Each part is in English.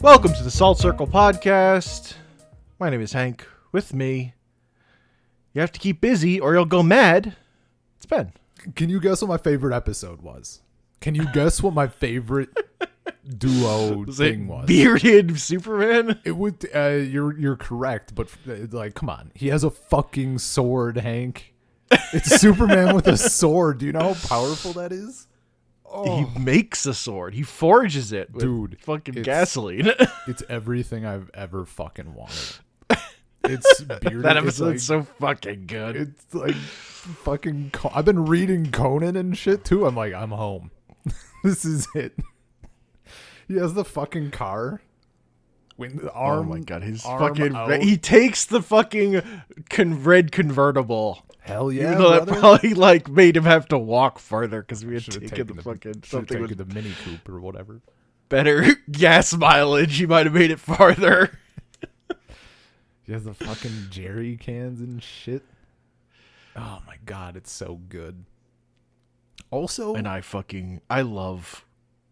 Welcome to the Salt Circle Podcast. My name is Hank. With me, you have to keep busy or you'll go mad. It's Ben. Can you guess what my favorite episode was? Can you guess what my favorite duo thing was? Bearded Superman? It would. You're correct, but like, come on. He has a fucking sword, Hank. It's Superman with a sword. Do you know how powerful that is? Oh. He makes a sword. He forges it with fucking gasoline. It's everything I've ever fucking wanted. It's bearded. That episode's so fucking good. It's like fucking. I've been reading Conan and shit too. I'm like, I'm home. This is it. He has the fucking car. When the arm, oh my god, his arm fucking. out. He takes the fucking red convertible. Hell yeah, Even though that brother. probably like made him have to walk farther because we had taken the fucking something taken with the Mini Coupe or whatever. better gas mileage. He might have made it farther. He has the fucking jerry cans and shit. Oh my god, it's so good. Also, And I love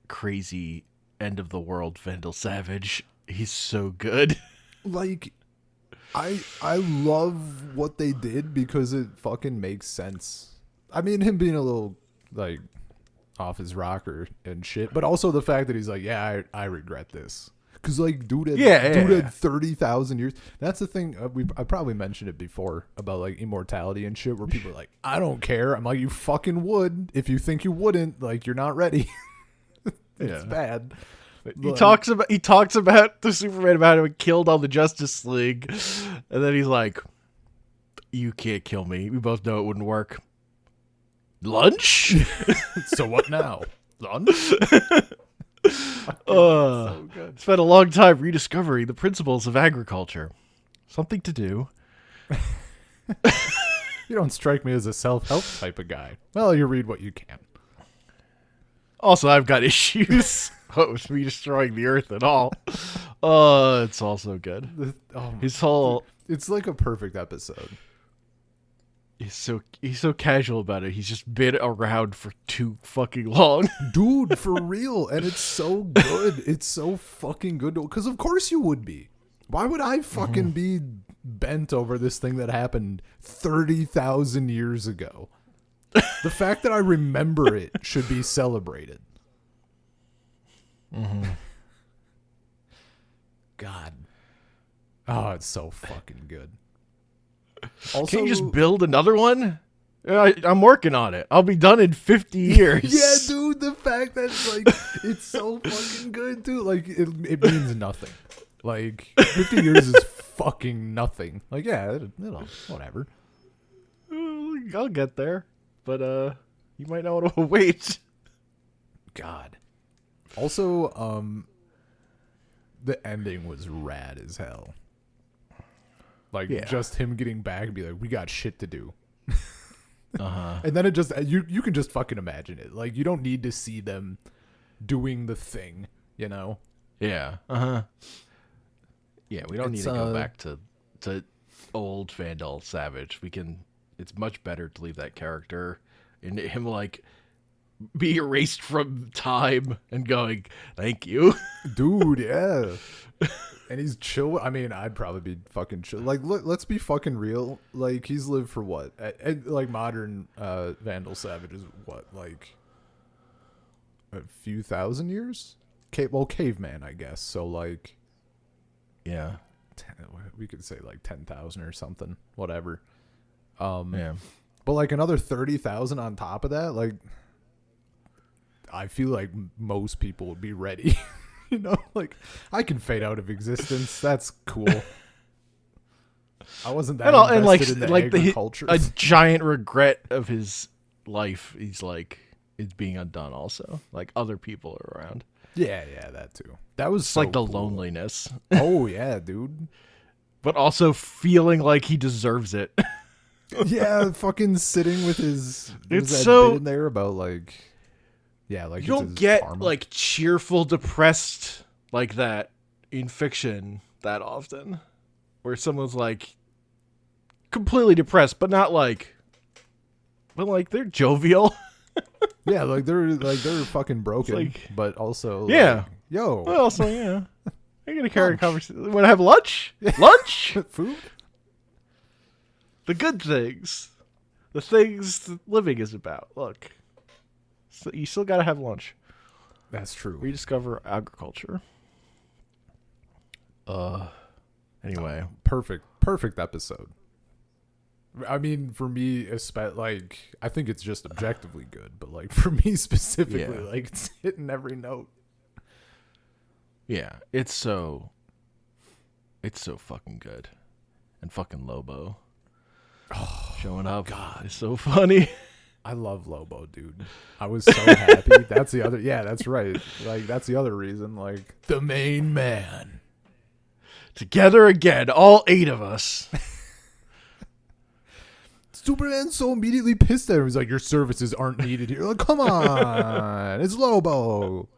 crazy end of the world Vandal Savage. He's so good. like, I love what they did because it fucking makes sense. I mean, him being a little like off his rocker and shit, but also the fact that he's like, yeah, I regret this. Because, like, dude had 30,000 years. That's the thing. I probably mentioned it before about, like, immortality and shit where people are like, I don't care. I'm like, you fucking would. If you think you wouldn't, like, you're not ready. It's bad. He talks about the Superman about how he killed all the Justice League. And then he's like, you can't kill me. We both know it wouldn't work. Lunch? So what now? Lunch? So good. Spent a long time rediscovering the principles of agriculture. Something to do. You don't strike me as a self-help type of guy. Well, you read what you can. Also, I've got issues with me destroying the earth and all. It's also good. His whole... It's like a perfect episode. He's so casual about it. He's just been around for too fucking long. Dude, for real. And it's so good. It's so fucking good. Because of course you would be. Why would I fucking be bent over this thing that happened 30,000 years ago? The fact that I remember it should be celebrated. God. Oh, it's so fucking good. Also, Can you just build another one? I'm working on it. I'll be done in 50 years. Yeah, dude, the fact that like it's so fucking good, dude. Like it means nothing. Like 50 years is fucking nothing. Like yeah, it'll whatever. I'll get there, but you might not want to wait. God. Also, the ending was rad as hell. Like just him getting back and be like, we got shit to do. And then it just you can just fucking imagine it. Like you don't need to see them doing the thing, you know? Yeah. Yeah, we don't need to go back to old Vandal Savage. It's much better to leave that character and him like be erased from time and going, thank you. Dude, yeah. And he's chill. I mean, I'd probably be fucking chill. Like, let's be fucking real. Like, he's lived for what? Like, modern Vandal Savage is what? Like, a few thousand years? Caveman, I guess. So, like... Yeah. We could say, like, 10,000 or something. Whatever. Yeah. But, like, another 30,000 on top of that, like... I feel like most people would be ready. You know, like I can fade out of existence. That's cool. I wasn't that invested in the agriculture. A giant regret of his life. He's like, it's being undone. Also, like other people are around. Yeah, that too. That was so like the cool. loneliness. Oh yeah, dude. But also feeling like he deserves it. Yeah, fucking sitting with his. It's that so bit in there about like. Yeah, like you don't get like cheerful, depressed like that in fiction that often, where someone's like completely depressed, but not like, but like they're jovial. Yeah, like they're fucking broken, like, but also yeah, like, yo, well, also yeah, I'm gonna carry a conversation. Want to have lunch? Lunch? Food? The good things. The things that living is about. Look. So you still gotta have lunch. That's true. Rediscover agriculture. Anyway. Perfect episode. I mean, for me, like, I think it's just objectively good, but like for me specifically, like it's hitting every note. Yeah, it's so fucking good. And fucking Lobo. Showing up. God, it's so funny. I love Lobo, dude. I was so happy. That's the other. Yeah, that's right. Like, that's the other reason. Like, the main man. Together again, all 8 of us. Superman's so immediately pissed at him. He's like, your services aren't needed here. Like, come on. It's Lobo.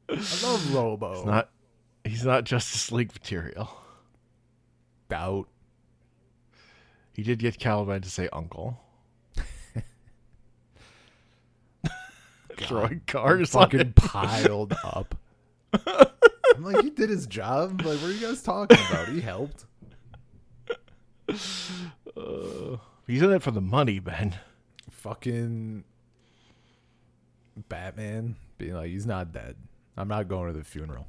I love Lobo. He's not Justice League material. Doubt. He did get Caliban to say uncle. Throwing cars fucking piled up. I'm like, he did his job. Like, what are you guys talking about? He helped. He's in it for the money, Ben. Fucking Batman being like, he's not dead. I'm not going to the funeral.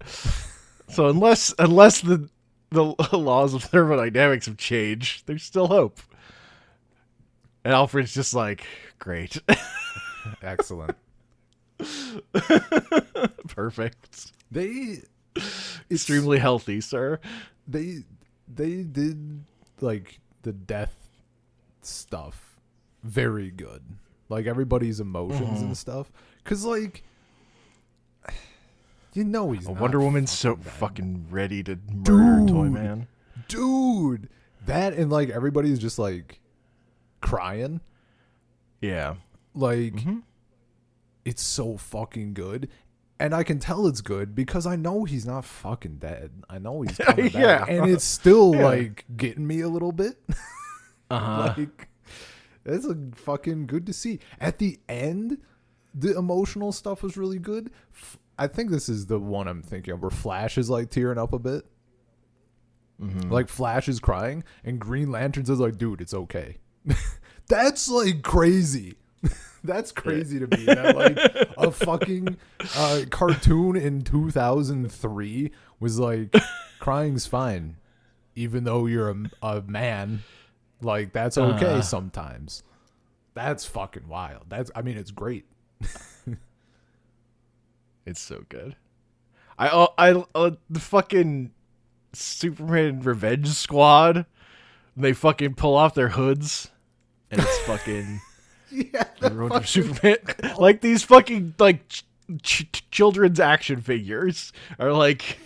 So unless the laws of thermodynamics have changed, there's still hope. And Alfred's just like, great. Excellent. Perfect. They extremely healthy, sir. They did like the death stuff very good. Like everybody's emotions and stuff. Cause like, you know, he's not Wonder Woman's so fucking ready to murder Toyman. Dude, that and like everybody's just like crying. Yeah. Like, it's so fucking good. And I can tell it's good because I know he's not fucking dead. I know he's coming back. And it's still like getting me a little bit. Like, it's a fucking good to see. At the end, the emotional stuff was really good. I think this is the one I'm thinking of where Flash is like tearing up a bit. Like Flash is crying and Green Lantern says like, dude, it's okay. That's like crazy. That's crazy to me. That like a fucking cartoon in 2003 was like, crying's fine, even though you're a man. Like, that's okay sometimes. That's fucking wild. I mean, it's great. It's so good. I the fucking Superman Revenge Squad. They fucking pull off their hoods, and it's fucking. Yeah, fucking Superman. Like these fucking like children's action figures are like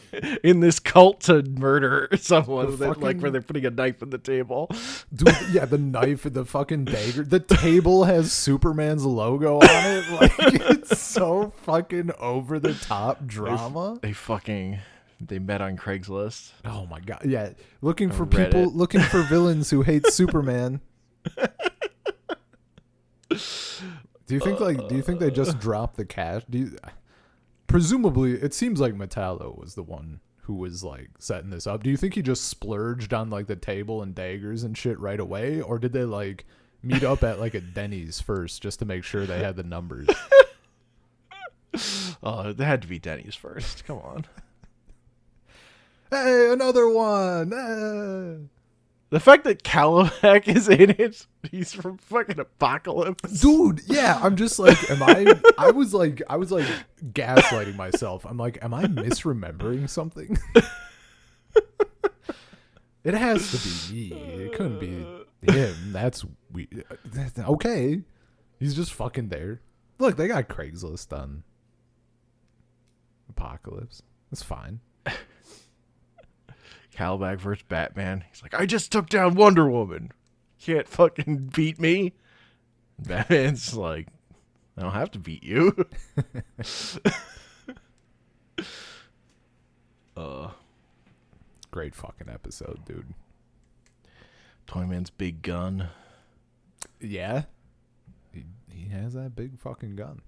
in this cult to murder someone like where they're putting a knife in the table. Dude, yeah, the knife and the fucking dagger. The table has Superman's logo on it. Like, it's so fucking over the top drama. They met on Craigslist. Oh my god. Yeah, looking for Reddit. people, looking for villains who hate Superman. Do you think they just dropped the cash? Presumably, it seems like Metallo was the one who was like setting this up. Do you think he just splurged on like the table and daggers and shit right away, or did they like meet up at like a Denny's first just to make sure they had the numbers? Oh, they had to be Denny's first. Come on. Hey, another one. The fact that Calabac is in it, he's from fucking Apocalypse. Dude, yeah, I'm just like, I was like gaslighting myself. I'm like, am I misremembering something? It has to be me. It couldn't be him. That's weird. Okay. He's just fucking there. Look, they got Craigslist on Apocalypse. That's fine. Calabac versus Batman. He's like, I just took down Wonder Woman. Can't fucking beat me. Batman's like, I don't have to beat you. Great fucking episode, dude. Toyman's big gun. Yeah. He has that big fucking gun.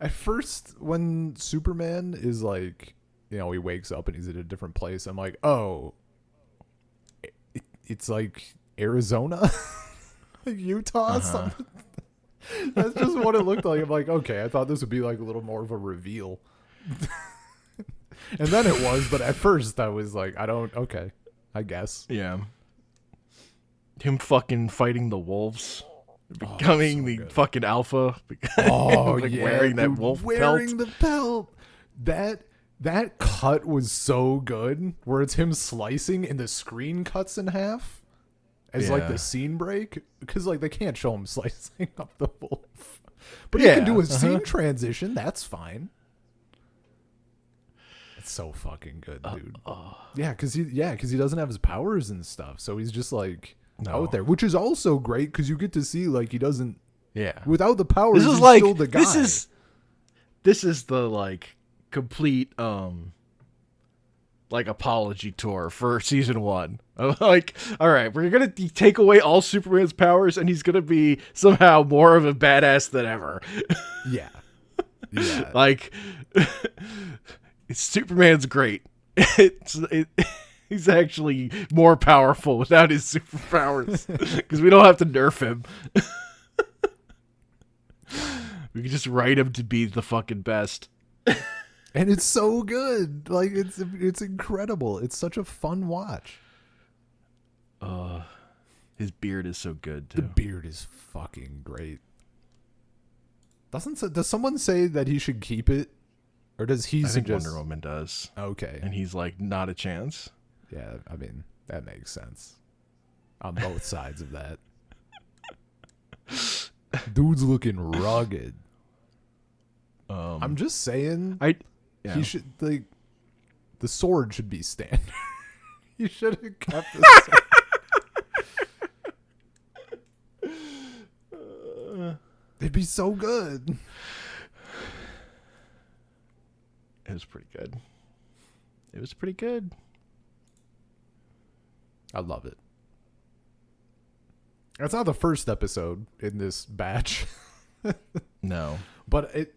At first, when Superman is like he wakes up and he's at a different place. I'm like, oh, it's like Arizona, Utah, something. That's just what it looked like. I'm like, okay, I thought this would be like a little more of a reveal. And then it was, but at first I was like, okay, I guess. Yeah. Him fucking fighting the wolves. Becoming the fucking alpha. Oh, like yeah. Wearing that wolf pelt. Wearing the pelt. That cut was so good, where it's him slicing and the screen cuts in half as like the scene break, because like they can't show him slicing up the wolf, but he can do a scene transition. That's fine. It's so fucking good, dude. Yeah, because he doesn't have his powers and stuff, so he's just like out there, which is also great because you get to see like he doesn't. Yeah, without the powers, this is he's like still the guy. This is the like complete like apology tour for season 1. Like, all right, we're gonna take away all Superman's powers, and he's gonna be somehow more of a badass than ever. Yeah. Like, Superman's great. He's actually more powerful without his superpowers because we don't have to nerf him. We can just write him to be the fucking best. And it's so good. Like, it's incredible. It's such a fun watch. His beard is so good, too. The beard is fucking great. Does someone say that he should keep it? Or does he I think just... Wonder Woman does. Okay. And he's like, not a chance. Yeah, I mean, that makes sense. On both sides of that. Dude's looking rugged. I'm just saying... He should, like... The sword should be standard. He should have kept the sword. It'd be so good. It was pretty good. It was pretty good. I love it. It's not the first episode in this batch. No. But it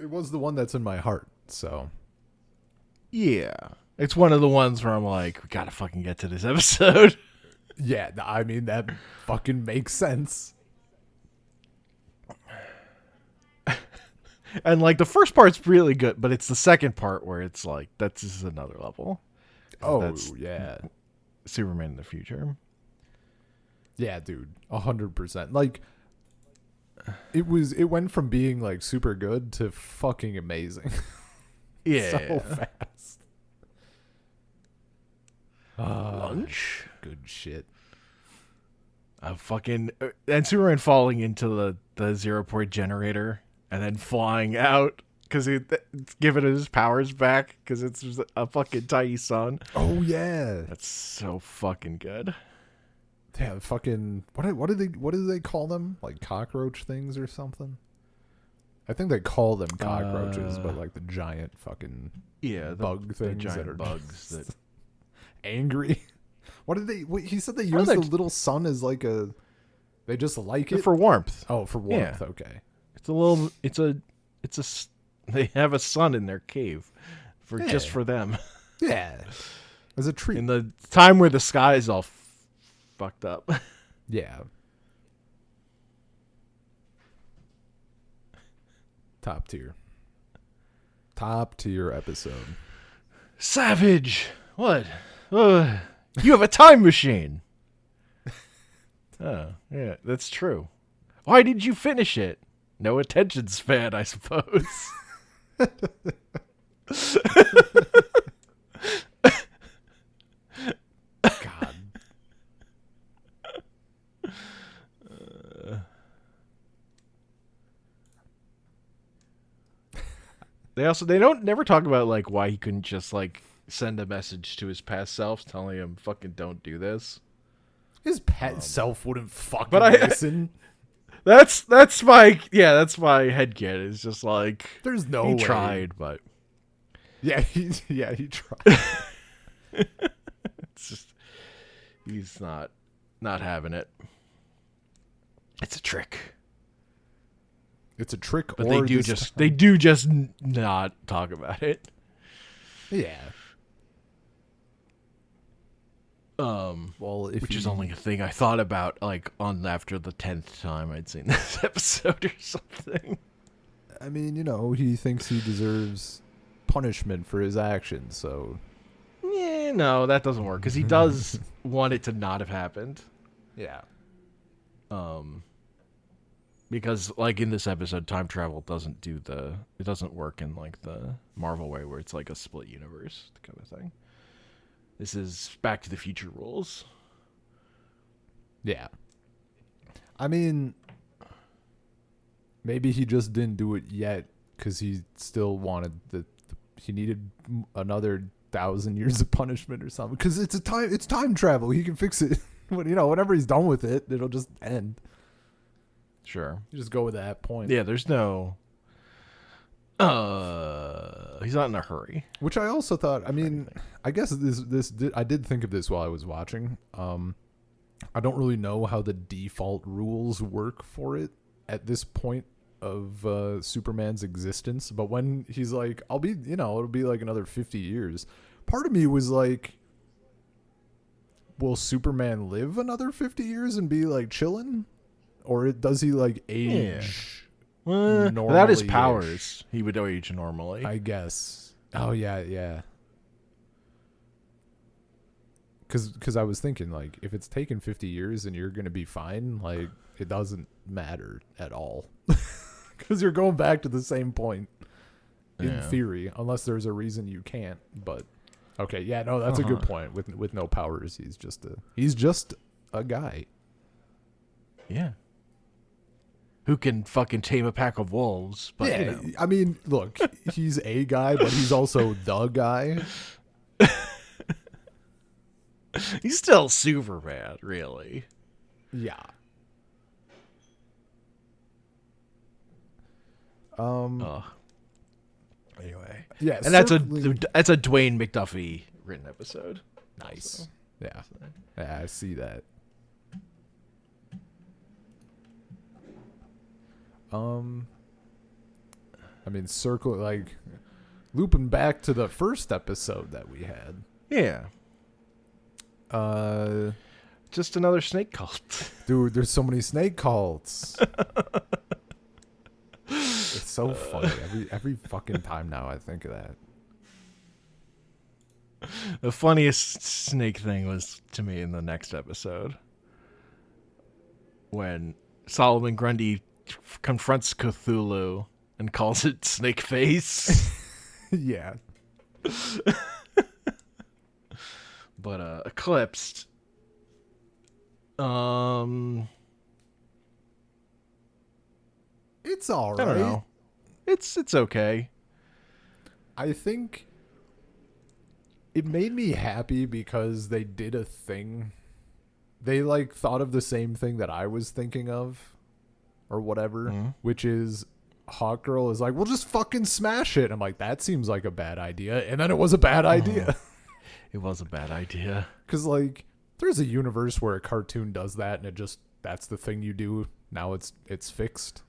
was the one that's in my heart, so. Yeah. It's one of the ones where I'm like, we gotta fucking get to this episode. Yeah, I mean, that fucking makes sense. And like the first part's really good, but it's the second part where it's like that's just another level. Oh, that's yeah. Superman in the future. Yeah, dude. 100%. Like it went from being like super good to fucking amazing. Yeah. So fast. Lunch? Good shit. Fucking and Superman falling into the 0-point generator. And then flying out because it's giving his powers back because it's just a fucking tiny sun. Oh yeah, that's so fucking good. Yeah, fucking what do they call them? Like cockroach things or something? I think they call them cockroaches, but like the giant fucking bug things giant that are bugs that angry. He said they use the little sun as like they just like it for warmth. Oh, for warmth. Yeah. Okay. They have a sun in their cave just for them. Yeah. As a treat. In the time where the sky is all fucked up. Yeah. Top tier episode. Savage. What? You have a time machine. Oh, yeah, that's true. Why did you finish it? No attention span, I suppose. God. They don't never talk about like why he couldn't just like send a message to his past self telling him fucking don't do this. His past self wouldn't fucking listen. That's my headcanon. It's just like there's no he way. Tried, but he tried. It's just he's not having it. It's a trick. It's a trick, but or they do just not talk about it. Yeah. Well, which is only a thing I thought about, like, on after the 10th time I'd seen this episode or something. I mean, he thinks he deserves punishment for his actions, so... Yeah, no, that doesn't work, because he does want it to not have happened. Yeah. Because, like, in this episode, time travel doesn't it doesn't work in, like, the Marvel way, where it's, like, a split universe kind of thing. This is Back to the Future rules. Yeah. I mean, maybe he just didn't do it yet because he still wanted he needed another 1,000 years of punishment or something. Because it's time travel. He can fix it. Whenever he's done with it, it'll just end. Sure. You just go with that point. Yeah, there's no... he's not in a hurry. Which I also thought, I mean, I guess I did think of this while I was watching. I don't really know how the default rules work for it at this point of Superman's existence. But when he's like, it'll be like another 50 years. Part of me was like, will Superman live another 50 years and be like chilling? Or does he like age... Yeah. Without his powers, he would age normally. I guess. Oh, yeah. Because I was thinking, like, if it's taken 50 years and you're going to be fine, like, it doesn't matter at all. Because you're going back to the same point, in theory, unless there's a reason you can't. But, okay, yeah, no, that's a good point. With no powers, he's just a guy. Yeah. Who can fucking tame a pack of wolves? But, yeah, I mean, look, he's a guy, but he's also the guy. He's still Superman, really. Yeah. Anyway, yeah, and that's a Dwayne McDuffie written episode. Nice. Yeah, I see that. I mean, looping back to the first episode that we had. Yeah. Just another snake cult. Dude, there's so many snake cults. It's so funny. Every fucking time now I think of that. The funniest snake thing was, to me, in the next episode. When Solomon Grundy confronts Cthulhu and calls it Snake Face. Yeah. But Eclipsed. It's all right. I don't know. It's okay. I think it made me happy because they did a thing. They thought of the same thing that I was thinking of, or whatever, which is Hawkgirl is like, we'll just fucking smash it. I'm like, that seems like a bad idea. And then it was a bad idea. It was a bad idea. Because, there's a universe where a cartoon does that and that's the thing you do. Now it's fixed.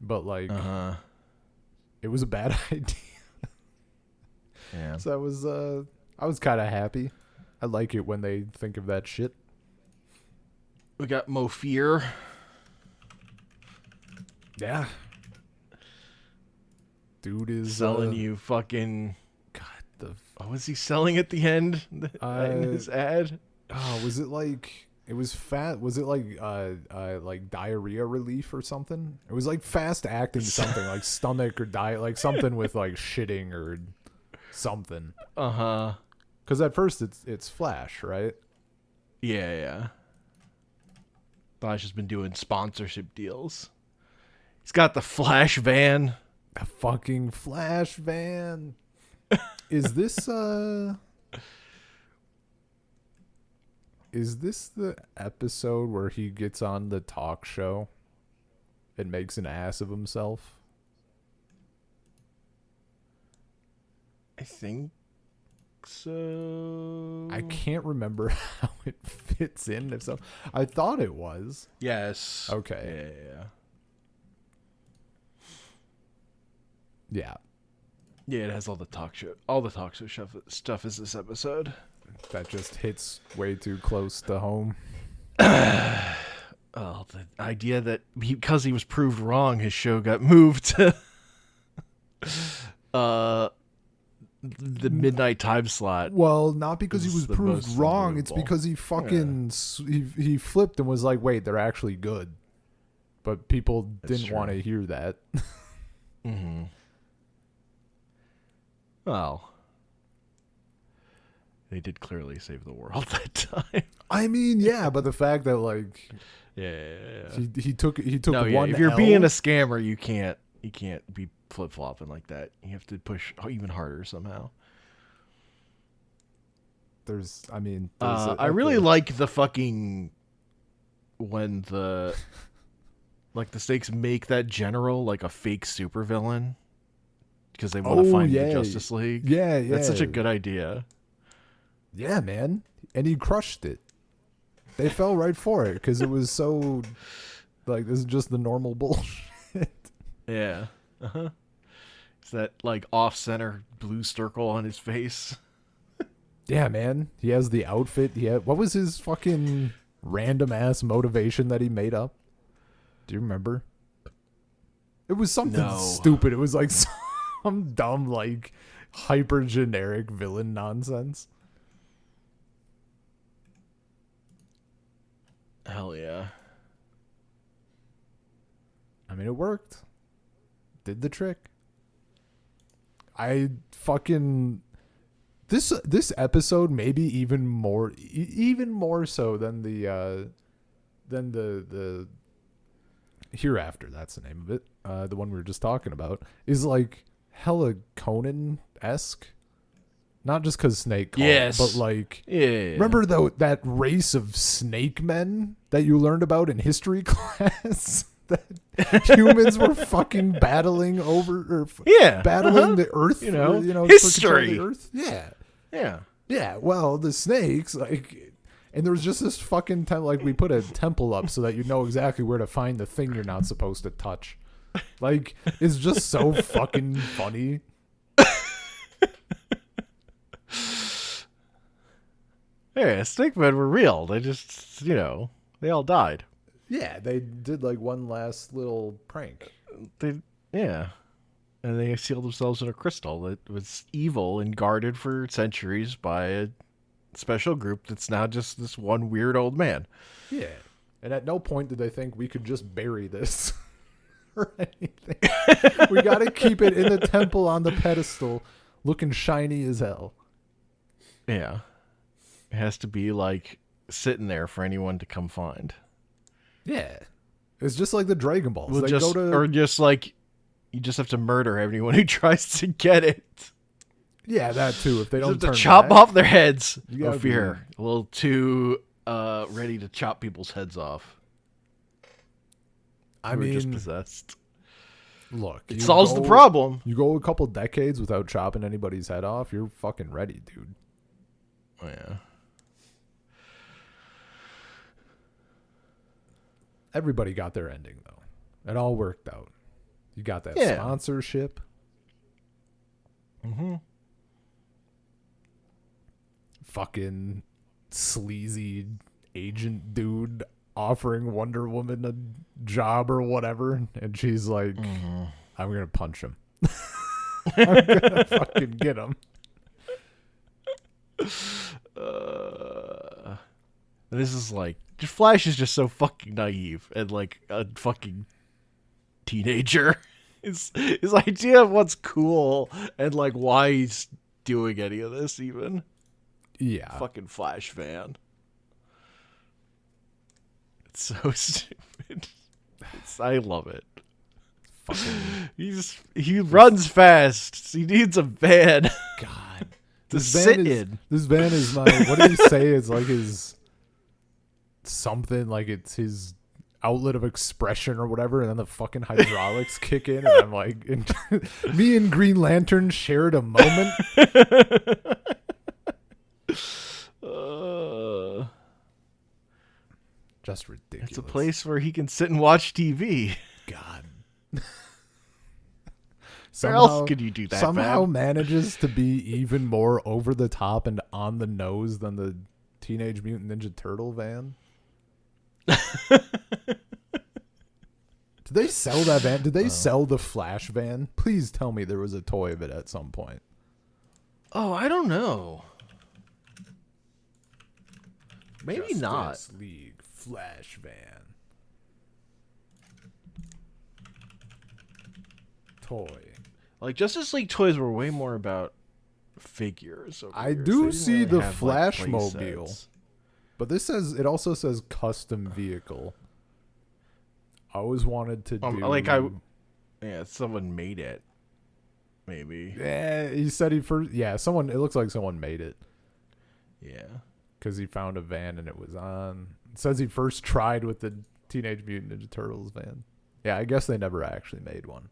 But, it was a bad idea. Yeah. So I was kind of happy. I like it when they think of that shit. We got Mo Fear. Yeah. Dude is selling you fucking... God, what was he selling at the end in his ad? Oh, was it it was fat? Was it diarrhea relief or something? It was fast acting something, like stomach or diet, something with shitting or something. Uh-huh. Because at first it's Flash, right? Yeah. Flash has been doing sponsorship deals. He's got the Flash van. The fucking Flash van. Is this the episode where he gets on the talk show and makes an ass of himself? I think so. I can't remember how it fits in. If so, I thought it was. Yes. Okay. Yeah. Yeah. Yeah, it has all the talk show stuff is this episode. That just hits way too close to home. Oh, the idea that because he was proved wrong, his show got moved to the midnight time slot. Well, not because he was the proved most wrong. It's unbelievable. because he fucking he flipped and was like, "Wait, they're actually good," but people didn't want to hear that. Mm-hmm. Well, they did clearly save the world that time. I mean, yeah, but the fact that like, Yeah. he took No, yeah. one. If you're L, being a scammer, you can't be flip flopping like that. You have to push even harder somehow. I really like the fucking when the stakes make that general like a fake supervillain because they want to find the Justice League. Yeah, That's such a good idea. Yeah, man, and he crushed it. They fell right for it because it was so like this is just the normal bullshit. Yeah. Uh-huh. It's that like off-center blue circle on his face. Yeah, man. He has the outfit. What was his fucking random ass motivation that he made up? Do you remember? It was something stupid. It was like some dumb, like hyper generic villain nonsense. Hell yeah. I mean, it worked. Did the trick. I fucking this episode maybe even more so than the Hereafter, that's the name of it, the one we were just talking about, is like hella Conan-esque. Not just because Snake called, yes, but like, yeah. Remember that race of snake men that you learned about in history class? That humans were fucking battling over, battling the earth, history. The earth. Yeah. Well, the snakes, like, and there was just this fucking time, like, we put a temple up so that you know exactly where to find the thing you're not supposed to touch. Like, it's just so fucking funny. Yeah, snake men were real. They just, they all died. Yeah, they did like one last little prank. And they sealed themselves in a crystal that was evil and guarded for centuries by a special group that's now just this one weird old man. Yeah, and at no point did they think we could just bury this or anything. We got to keep it in the temple on the pedestal, looking shiny as hell. Yeah. It has to be like sitting there for anyone to come find. Yeah. It's just like the Dragon Balls. Or just like you just have to murder anyone who tries to get it. Yeah, that too. If they don't have to chop off their heads. No fear. A little too ready to chop people's heads off. I mean, just possessed. Look, it solves the problem. You go a couple decades without chopping anybody's head off, you're fucking ready, dude. Oh yeah. Everybody got their ending, though. It all worked out. You got that sponsorship. Mm-hmm. Fucking sleazy agent dude offering Wonder Woman a job or whatever. And she's like, I'm going to punch him. I'm going to fucking get him. This is like, Flash is just so fucking naive and like a fucking teenager. His idea of what's cool and like why he's doing any of this even. Yeah. Fucking Flash fan. It's so stupid. I love it. Fucking. He runs fast. He needs a van. God. to sit in. This van is my, what did he say? It's like his something, like it's his outlet of expression or whatever, and then the fucking hydraulics kick in, and I'm like, me and Green Lantern shared a moment. Just ridiculous. It's a place where he can sit and watch TV. God. Where else could you do that? Somehow man? manages to be even more over the top and on the nose than the Teenage Mutant Ninja Turtle van. Did they sell that van? Did they sell the Flash van? Please tell me there was a toy of it at some point. Oh, I don't know. Maybe not. Justice League Flash van. Toy. Like, Justice League toys were way more about figures. I years. do They didn't see really the have, like, play Flashmobile. sets. But it also says custom vehicle. I always wanted to do... Yeah, someone made it. Maybe. Yeah, he said he first... Yeah, it looks like someone made it. Yeah. Because he found a van and it was on. It says he first tried with the Teenage Mutant Ninja Turtles van. Yeah, I guess they never actually made one.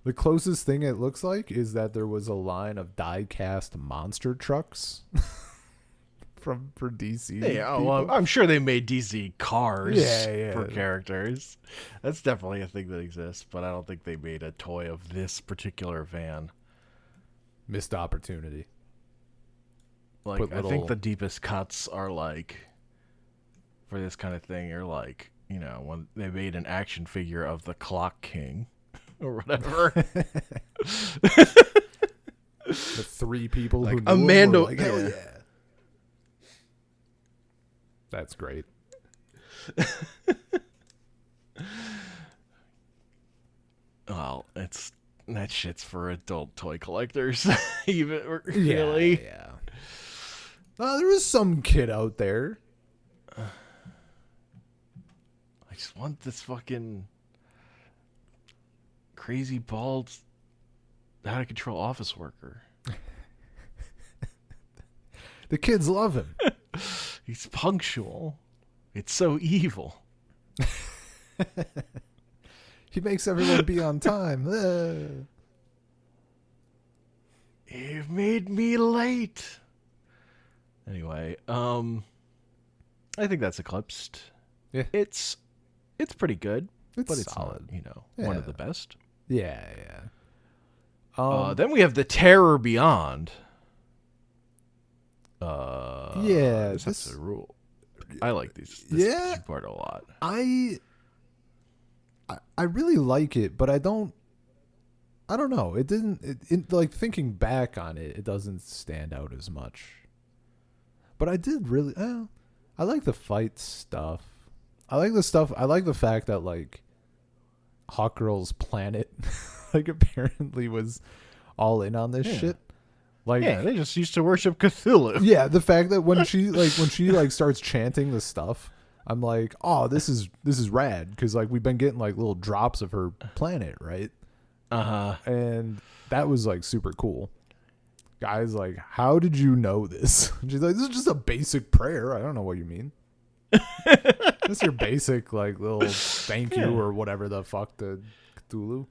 The closest thing it looks like is that there was a line of die-cast monster trucks for DC. Yeah, well, I'm sure they made DC cars for Yeah. characters. That's definitely a thing that exists, but I don't think they made a toy of this particular van. Missed opportunity. Like, I think the deepest cuts are like, for this kind of thing, are like, you know, when they made an action figure of the Clock King or whatever. The three people Like who knew Amanda, him were like, hell yeah. That's great. Well, that shit's for adult toy collectors. Even really. Yeah. There was some kid out there. I just want this fucking crazy bald, out of control office worker. The kids love him. He's punctual. It's so evil. He makes everyone be on time. You've made me late. Anyway, I think that's eclipsed. Yeah. It's pretty good, but it's solid. not, one of the best. Yeah. Then we have the Terror Beyond. Yeah, That's a rule. I like this part a lot. I really like it, but I don't know. It didn't like thinking back on it, it doesn't stand out as much. But I did really I like the fight stuff. I like the fact that like Hawkgirl's planet like apparently was all in on this shit. Like, yeah, they just used to worship Cthulhu. Yeah, the fact that when she starts chanting the stuff, I'm like, oh, this is rad, because like we've been getting like little drops of her planet, right? And that was like super cool. Guys, like, how did you know this? And she's like, this is just a basic prayer. I don't know what you mean. That's your basic like little thank you or whatever the fuck to Cthulhu.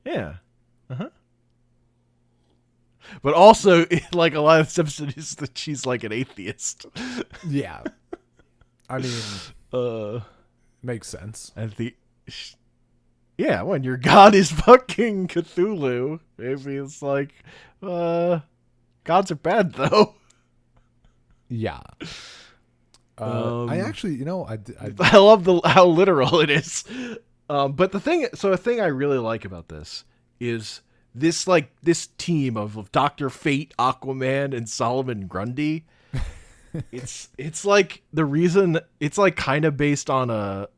Yeah. But also, like, a lot of this episode is that she's like an atheist. Yeah. I mean, makes sense. And when your god is fucking Cthulhu, maybe it's like, gods are bad though. Yeah. I actually, I love how literal it is. But a thing I really like about this is this team of Dr. Fate, Aquaman, and Solomon Grundy. It's like the reason it's like kind of based on a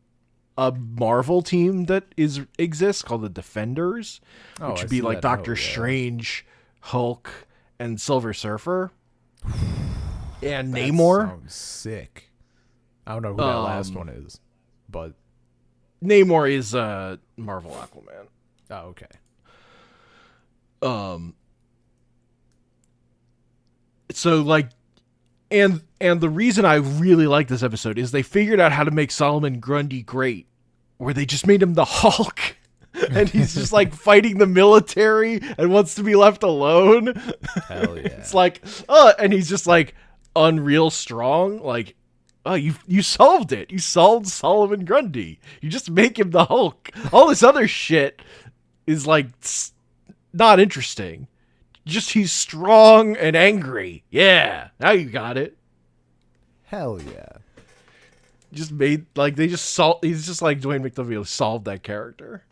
Marvel team that exists called the Defenders, which would be like Doctor Strange, Hulk, and Silver Surfer, and Namor. Sounds sick. I don't know who that last one is, but Namor is Marvel Aquaman. Oh, okay. So like, and the reason I really like this episode is they figured out how to make Solomon Grundy great, where they just made him the Hulk, and he's just like fighting the military and wants to be left alone. Hell yeah! It's like, and he's just like unreal strong. Like, you solved it. You solved Solomon Grundy. You just make him the Hulk. All this other shit is like not interesting. Just he's strong and angry. Yeah, now you got it. Hell yeah. Just made like they just solved. He's just like Dwayne McDuffie solved that character.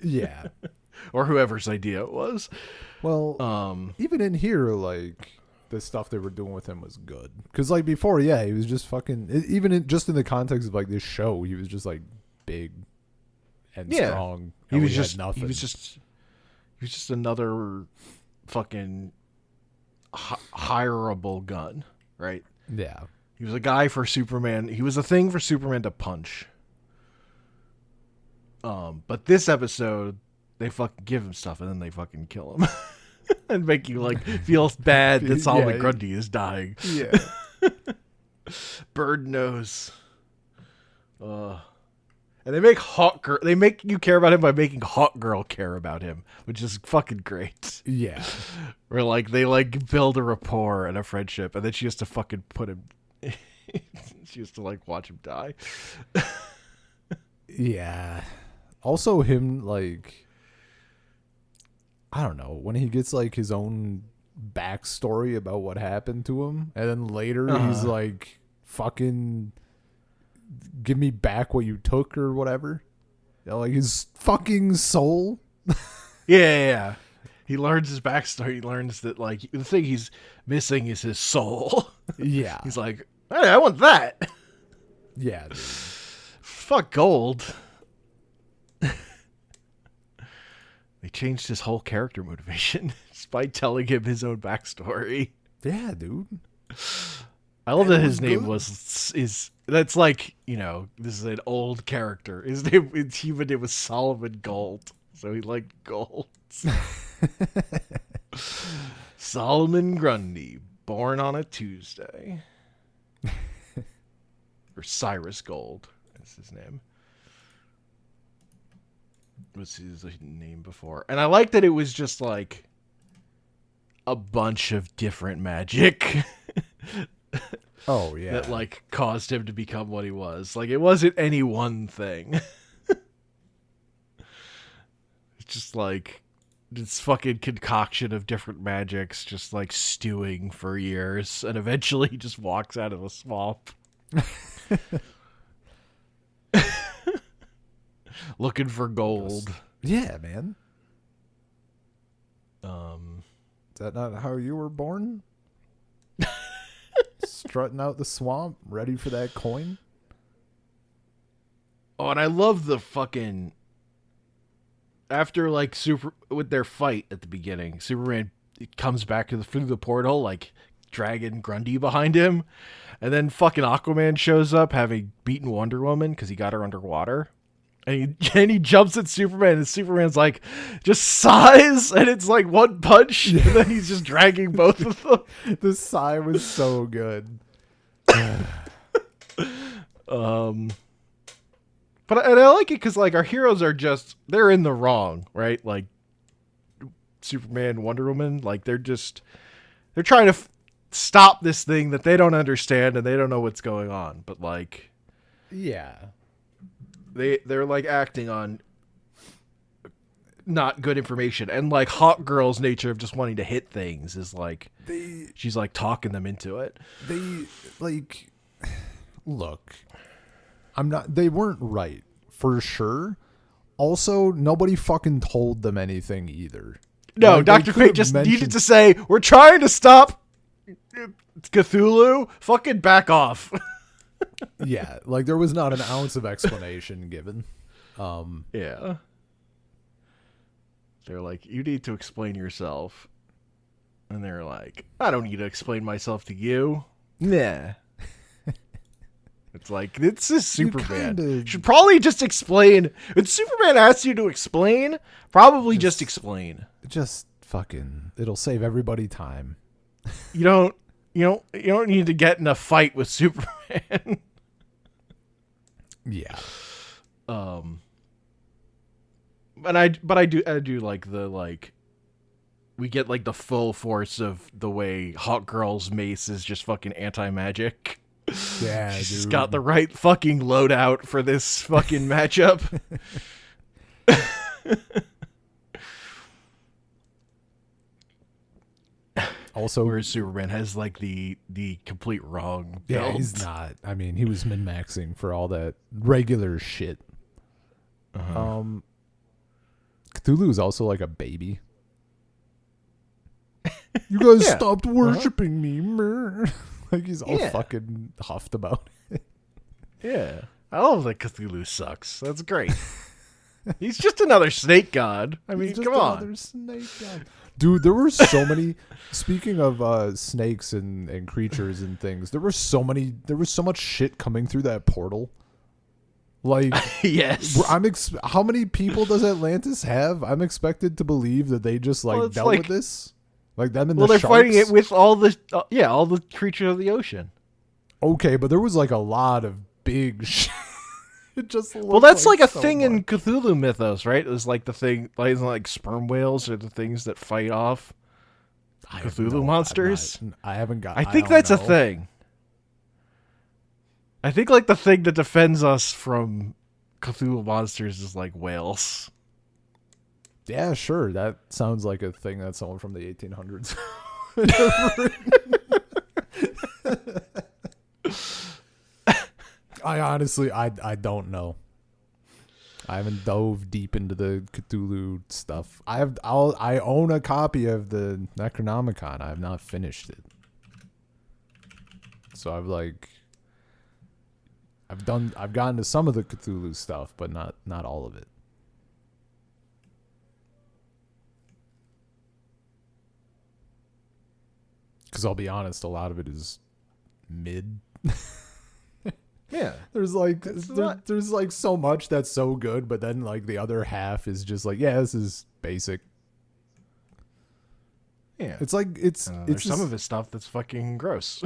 Yeah. Or whoever's idea it was. Well, even in here, like, the stuff they were doing with him was good. Because, like, before, yeah, he was just fucking... just in the context of, like, this show, he was just, like, big and strong. He was just... had nothing. He was just another fucking hireable gun, right? Yeah. He was a guy for Superman. He was a thing for Superman to punch. But this episode, they fucking give him stuff and then they fucking kill him. And make you, like, feel bad that Solomon Grundy is dying. Yeah. Bird nose. And they make they make you care about him by making Hawk Girl care about him, which is fucking great. Yeah. Where, like, they, like, build a rapport and a friendship, and then she has to fucking put him... she has to, like, watch him die. Yeah. Also him, like... I don't know, when he gets, like, his own backstory about what happened to him, and then later he's like, fucking give me back what you took or whatever. You know, like, his fucking soul. Yeah. He learns his backstory. He learns that, like, the thing he's missing is his soul. Yeah. He's like, hey, I want that. Yeah, dude. Fuck gold. They changed his whole character motivation just by telling him his own backstory. Yeah, dude. I love that his name is that's like, you know, this is an old character. His human name was Solomon Gold. So he liked gold. Solomon Grundy, born on a Tuesday. Or Cyrus Gold, that's his name. What's his name before? And I like that it was just like a bunch of different magic. Oh, yeah. That, like, caused him to become what he was. Like, it wasn't any one thing. It's just like this fucking concoction of different magics just, like, stewing for years. And eventually he just walks out of the swamp. Looking for gold. Yeah, man. Is that not how you were born? Strutting out the swamp, ready for that coin? Oh, and I love the fucking... After, like, with their fight at the beginning, Superman comes back through the portal, like, dragging Grundy behind him. And then fucking Aquaman shows up, having beaten Wonder Woman, because he got her underwater. And he jumps at Superman, and Superman's like, just sighs, and it's like one punch, and then he's just dragging both of them. The sigh was so good. But I like it because, like, our heroes are just, they're in the wrong, right? Like, Superman, Wonder Woman, like, they're trying to stop this thing that they don't understand, and they don't know what's going on. But, like, yeah. They're like acting on not good information, and like Hawk Girl's nature of just wanting to hit things is like she's like talking them into it. They like look. They weren't right for sure. Also, nobody fucking told them anything either. No, like, Dr. Fate just needed to say, "We're trying to stop Cthulhu. Fucking back off." Yeah, like there was not an ounce of explanation given. Yeah. They're like, you need to explain yourself. And they're like, I don't need to explain myself to you. Nah. It's like, this is Superman. You should probably just explain. When Superman asks you to explain, probably just explain. Just fucking, it'll save everybody time. You don't need to get in a fight with Superman. Yeah. But I do like the, like, we get like the full force of the way Hawk Girl's mace is just fucking anti-magic. Yeah, She's dude. got the right fucking loadout for this fucking matchup. Also, whereas Superman has like the complete wrong yeah, build. he's not. I mean, he was min-maxing for all that regular shit. Cthulhu is also like a baby. You guys stopped worshiping me. Like he's all fucking huffed about it. Yeah. I love that Cthulhu sucks. That's great. He's just another snake god. I mean, come on. Another snake god. Dude, there were so many. Speaking of snakes and creatures and things, there was so much shit coming through that portal. Like, yes. How many people does Atlantis have? I'm expected to believe that they just dealt with this. Like them and the sharks. Well, they're fighting it with all the all the creatures of the ocean. Okay, but there was like a lot of big shit. It just that's like a so thing much. in Cthulhu mythos, right? It's like the thing, like sperm whales are the things that fight off Cthulhu monsters. I haven't got. I think that's a thing. I think like the thing that defends us from Cthulhu monsters is like whales. Yeah, sure. That sounds like a thing that someone from the 1800s. I honestly, I don't know. I haven't dove deep into the Cthulhu stuff. I own a copy of the Necronomicon. I have not finished it. So I've gotten to some of the Cthulhu stuff, but not all of it. Because I'll be honest, a lot of it is mid. Yeah, there's like so much that's so good, but then like the other half is just like, yeah, this is basic. Yeah, it's like it's some of his stuff that's fucking gross.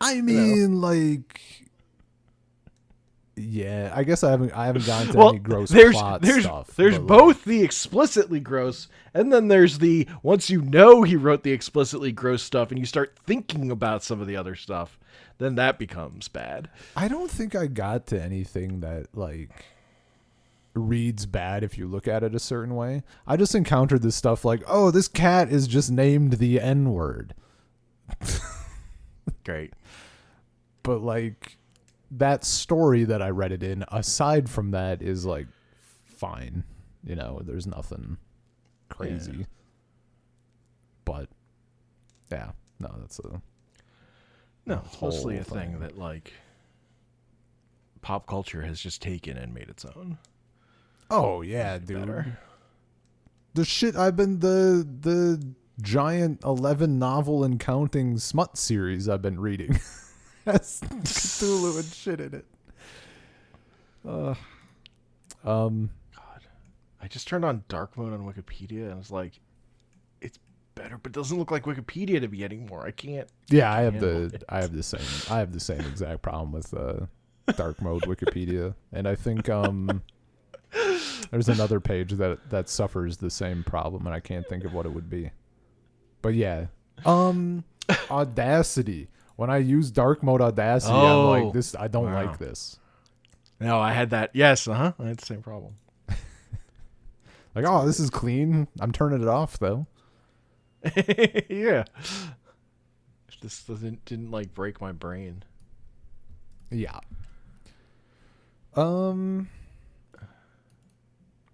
I mean, like, yeah, I guess I haven't gotten to any gross plot stuff. There's both the explicitly gross, and then there's the once you know he wrote the explicitly gross stuff, and you start thinking about some of the other stuff, then that becomes bad. I don't think I got to anything that like reads bad if you look at it a certain way. I just encountered this stuff like, oh, this cat is just named the N-word. Great. But like that story that I read it in, aside from that, is like fine. You know, there's nothing crazy. Yeah. But yeah, no, that's it's mostly a thing that like pop culture has just taken and made its own. Oh yeah, dude. Better. The shit I've been the giant 11 novel and counting smut series I've been reading has Cthulhu and shit in it. God, I just turned on dark mode on Wikipedia and I was like, it's better, but it doesn't look like Wikipedia to me anymore. I can't. Yeah, I have the same exact problem with dark mode Wikipedia, and I think there's another page that suffers the same problem, and I can't think of what it would be. But yeah, Audacity. When I use dark mode Audacity, I'm like, this. I don't like this. No, I had that. Yes, I had the same problem. Like, oh, this is clean. I'm turning it off though. Yeah. This didn't like break my brain. Yeah.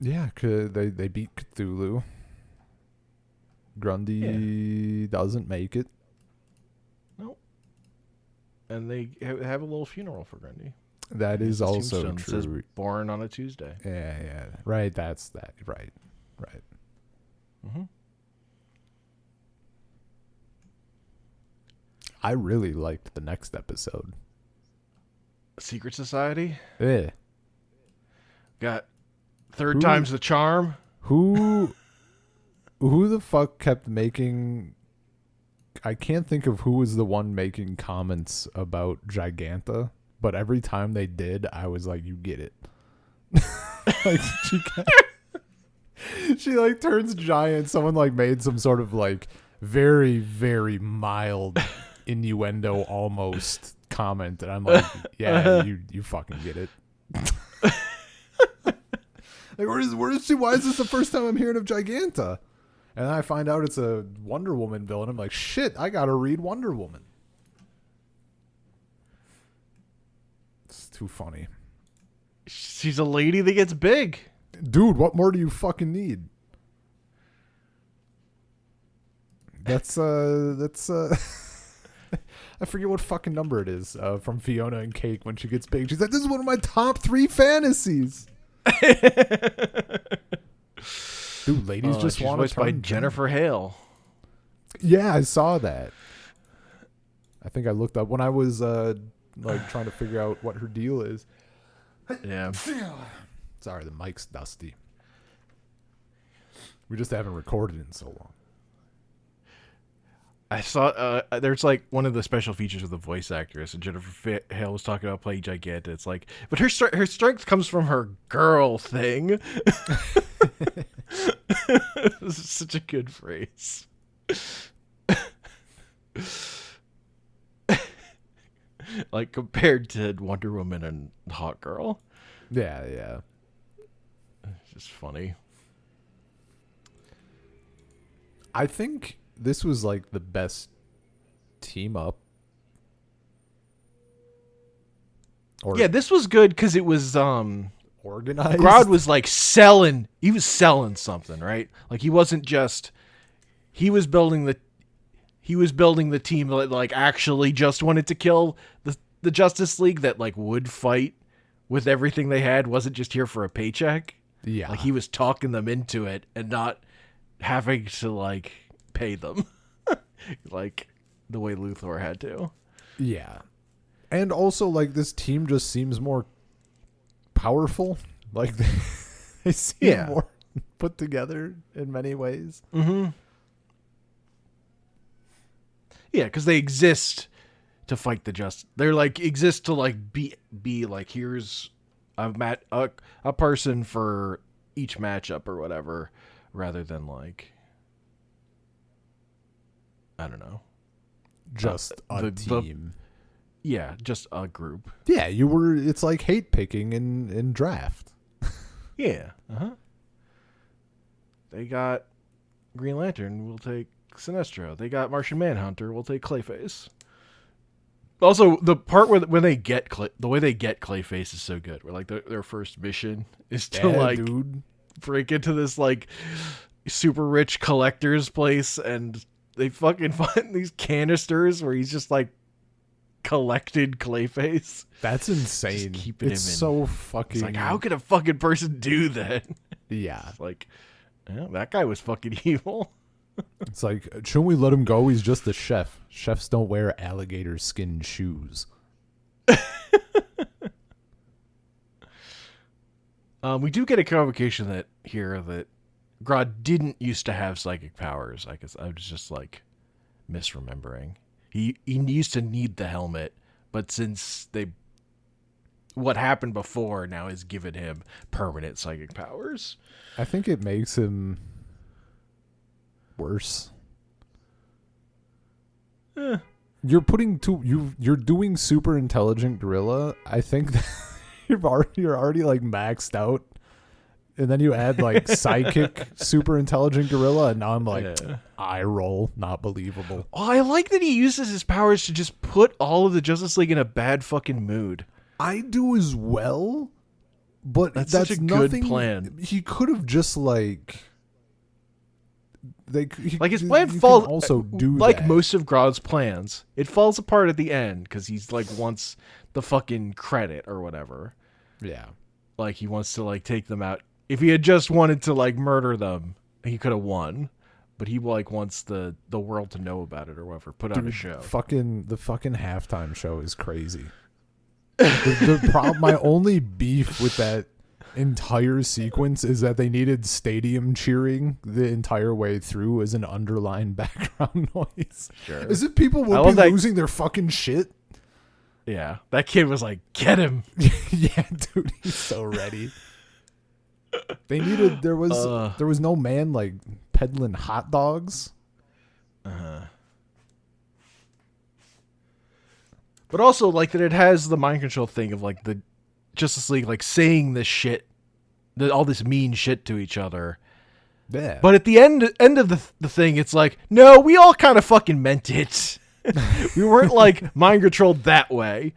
Yeah, they beat Cthulhu. Grundy doesn't make it. Nope. And they have a little funeral for Grundy. That is also true. Says born on a Tuesday. Yeah. Right, that's that. Right. Mm-hmm. I really liked the next episode. Secret Society? Yeah. Got third time's the charm. Who the fuck kept making... I can't think of who was the one making comments about Giganta, but every time they did, I was like, you get it. Like, she like turns giant. Someone like made some sort of like very, very mild innuendo almost comment, and I'm like, yeah, you fucking get it. Like, where is she? Why is this the first time I'm hearing of Giganta? And then I find out it's a Wonder Woman villain. I'm like, shit, I gotta read Wonder Woman. It's too funny. She's a lady that gets big. Dude, what more do you fucking need? That's I forget what fucking number it is from Fiona and Cake when she gets big. She's like, this is one of my top 3 fantasies. Dude, ladies just want to voiced by Jennifer Hale. Yeah, I saw that. I think I looked up when I was like trying to figure out what her deal is. Yeah. Sorry, the mic's dusty. We just haven't recorded in so long. I saw there's like one of the special features of the voice actress, and Jennifer Hale was talking about playing Giganta. It's like, but her strength comes from her girl thing. This is such a good phrase. Like compared to Wonder Woman and Hawk Girl. Yeah, yeah. It's just funny. I think this was like the best team up. Or Yeah, this was good because it was organized. Grodd was like selling. He was selling something, right? Like he wasn't just. He was building the team that like actually just wanted to kill the Justice League, that like would fight with everything they had, wasn't just here for a paycheck. Yeah. Like he was talking them into it and not having to like pay them like the way Luthor had to. Yeah. And also like this team just seems more powerful. Like they seem more put together in many ways. Mm-hmm. Yeah, because they exist to fight the Justice. They're like exist to like be like, here's a person for each matchup or whatever, rather than like, I don't know, just a team. Yeah, just a group. Yeah, it's like hate picking in draft. Yeah. Uh-huh. They got Green Lantern, we'll take Sinestro. They got Martian Manhunter, we'll take Clayface. Also, the part when they get the way they get Clayface is so good. Where like their first mission is to break into this like super rich collector's place, and they fucking find these canisters where he's just like collected Clayface. That's insane. It's so fucking. It's like, how could a fucking person do that? Yeah, it's like, yeah, that guy was fucking evil. It's like, shouldn't we let him go? He's just a chef. Chefs don't wear alligator skin shoes. We do get a clarification that Grodd didn't used to have psychic powers. I guess I was just like misremembering. He used to need the helmet, but since what happened before now has given him permanent psychic powers. I think it makes him worse. You're doing super intelligent gorilla. I think that you're already like maxed out, and then you add like psychic super intelligent gorilla, and now I'm like, eye roll, not believable. Oh, I like that he uses his powers to just put all of the Justice League in a bad fucking mood. I do as well, but that's such a nothing, good plan. He could have just like. His plan falls. Also, do like that. Most of Grodd's plans, it falls apart at the end because he's like wants the fucking credit or whatever. Yeah, like he wants to like take them out. If he had just wanted to like murder them, he could have won. But he like wants the world to know about it or whatever. Put on a show. The fucking halftime show is crazy. the problem. My only beef with that entire sequence is that they needed stadium cheering the entire way through as an underlying background noise. Sure. As if people would be losing their fucking shit. Yeah. That kid was like, get him. Yeah, dude, he's so ready. They needed there was no man like peddling hot dogs. But also like that it has the mind control thing of like the Justice League like saying this shit, all this mean shit to each other, Yeah. But at the end of the thing, it's like, no, we all kind of fucking meant it. We weren't like mind controlled that way.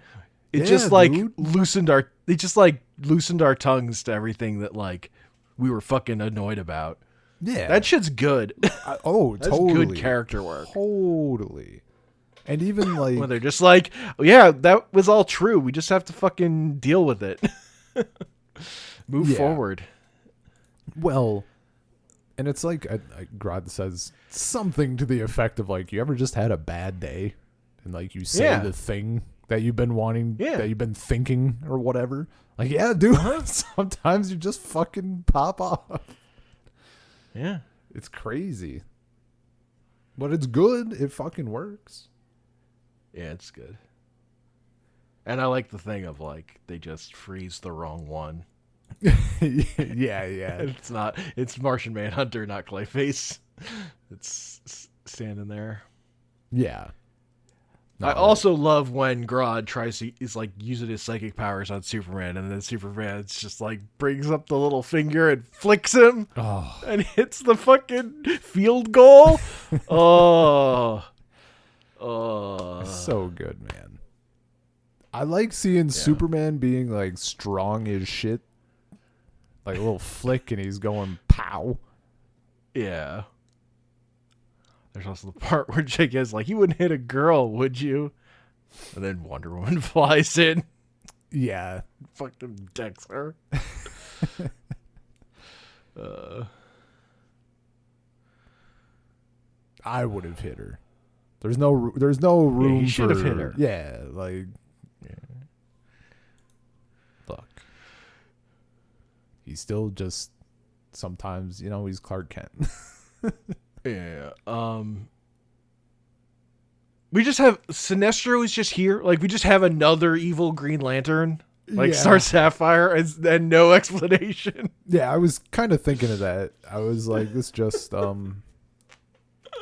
It just like loosened our tongues to everything that like we were fucking annoyed about. Yeah. That shit's good. That's totally good character work. Totally. And even like when they're just like, yeah, that was all true. We just have to fucking deal with it. Move forward. Well, and it's like Grodd says something to the effect of like, you ever just had a bad day and like you say the thing that you've been wanting, that you've been thinking or whatever. Like, yeah, dude, sometimes you just fucking pop off. Yeah. It's crazy. But it's good. It fucking works. Yeah, it's good. And I like the thing of like, they just freeze the wrong one. yeah. It's Martian Manhunter, not Clayface. It's standing there. Yeah. I also love when Grodd is like using his psychic powers on Superman, and then Superman just like brings up the little finger and flicks him and hits the fucking field goal. So good, man. I like seeing Superman being like strong as shit. Like a little flick and he's going pow. Yeah. There's also the part where Jake is like, you wouldn't hit a girl, would you? And then Wonder Woman flies in. Yeah. Fucking decks her. I would have hit her. There's no room he should for have hit her. Yeah, like look. He's still just sometimes, he's Clark Kent. Yeah. We just have Sinestro is just here. Like we just have another evil Green Lantern. Like Star Sapphire and no explanation. Yeah, I was kind of thinking of that. I was like, this just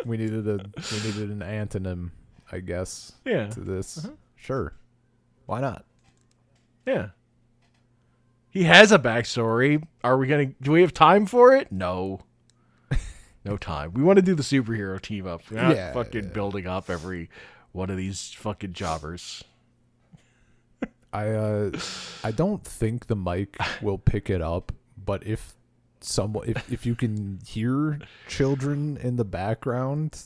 we needed an antonym, I guess. Yeah. To this. Sure. Why not? Yeah. He has a backstory. Do we have time for it? No. No time. We want to do the superhero team up. We're not fucking building up every one of these fucking jobbers. I don't think the mic will pick it up, but if you can hear children in the background,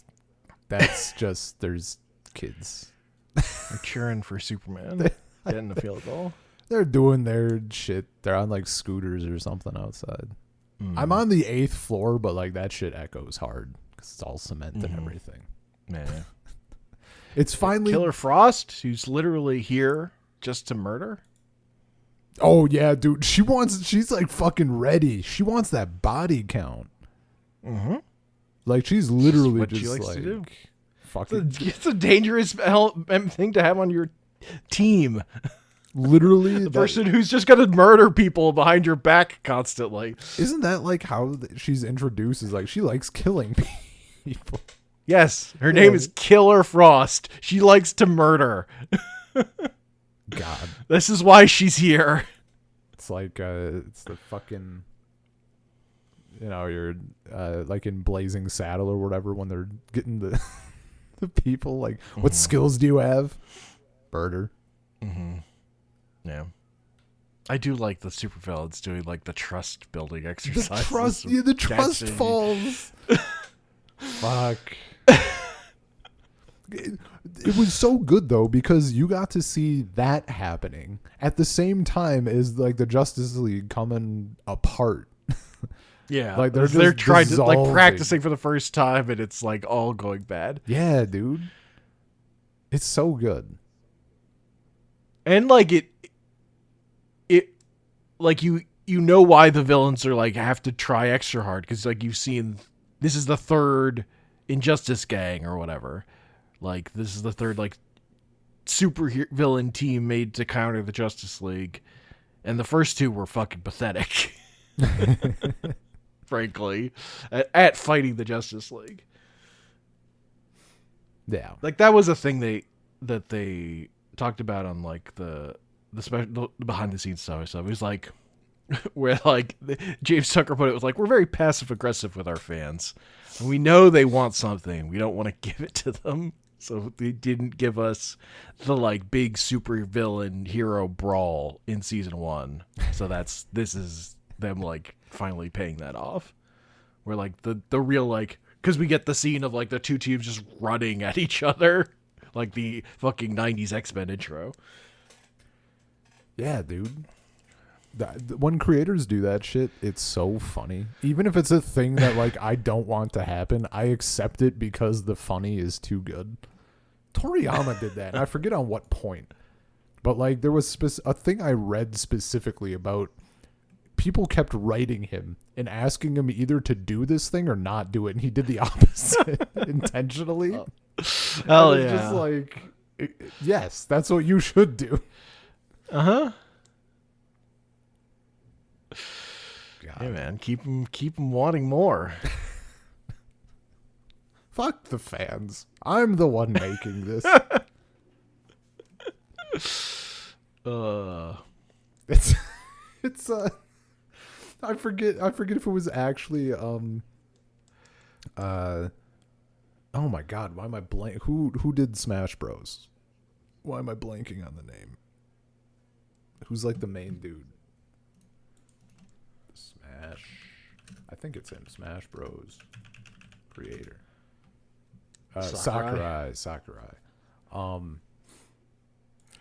that's just there's kids. They're cheering for Superman. Getting the field goal. They're doing their shit. They're on like scooters or something outside. I'm on the 8th floor, but like that shit echoes hard because it's all cement and everything. Man, it's finally Killer Frost, who's literally here just to murder. Oh yeah, dude. She's like fucking ready. She wants that body count. Mm-hmm. Like she's literally what just she likes like to do. Fucking. It's a dangerous thing to have on your team. Literally, the person who's just gonna murder people behind your back constantly. Isn't that like how she's introduced? Is like she likes killing people. Yes, her name is Killer Frost. She likes to murder. God, this is why she's here. It's like it's the fucking, you're like in Blazing Saddle or whatever when they're getting the the people like, what skills do you have? Murder. Mm-hmm. Yeah. I do like the supervillains doing like the trust building exercises. The trust falls. Fuck. It was so good though because you got to see that happening at the same time as like the Justice League coming apart. Yeah, like they're trying to like practicing for the first time and it's like all going bad. Yeah, dude. It's so good. And like it like you know why the villains are like have to try extra hard because like you've seen this is the third Injustice gang or whatever. Like this is the third like super villain team made to counter the Justice League, and the first two were fucking pathetic. Frankly, at fighting the Justice League. Yeah, like that was a thing they talked about on like the special behind the scenes stuff. So it was like where like James Tucker put it was like, we're very passive aggressive with our fans. And we know they want something. We don't want to give it to them. So they didn't give us the like big super villain hero brawl in season 1. So this is them like finally paying that off. Where like the real like, because we get the scene of like the two teams just running at each other, like the fucking 90s X-Men intro. Yeah, dude. When creators do that shit, it's so funny. Even if it's a thing that like I don't want to happen, I accept it because the funny is too good. Toriyama did that, and I forget on what point. But like there was a thing I read specifically about people kept writing him and asking him either to do this thing or not do it, and he did the opposite intentionally. Hell yeah. Just like, yes, that's what you should do. Uh-huh. God. Hey man, keep them wanting more. Fuck the fans. I'm the one making this. It's I forget if it was actually oh my god, why am I blank? Who did Smash Bros? Why am I blanking on the name? Who's like the main dude? I think it's him. Smash Bros. Creator. Sakurai.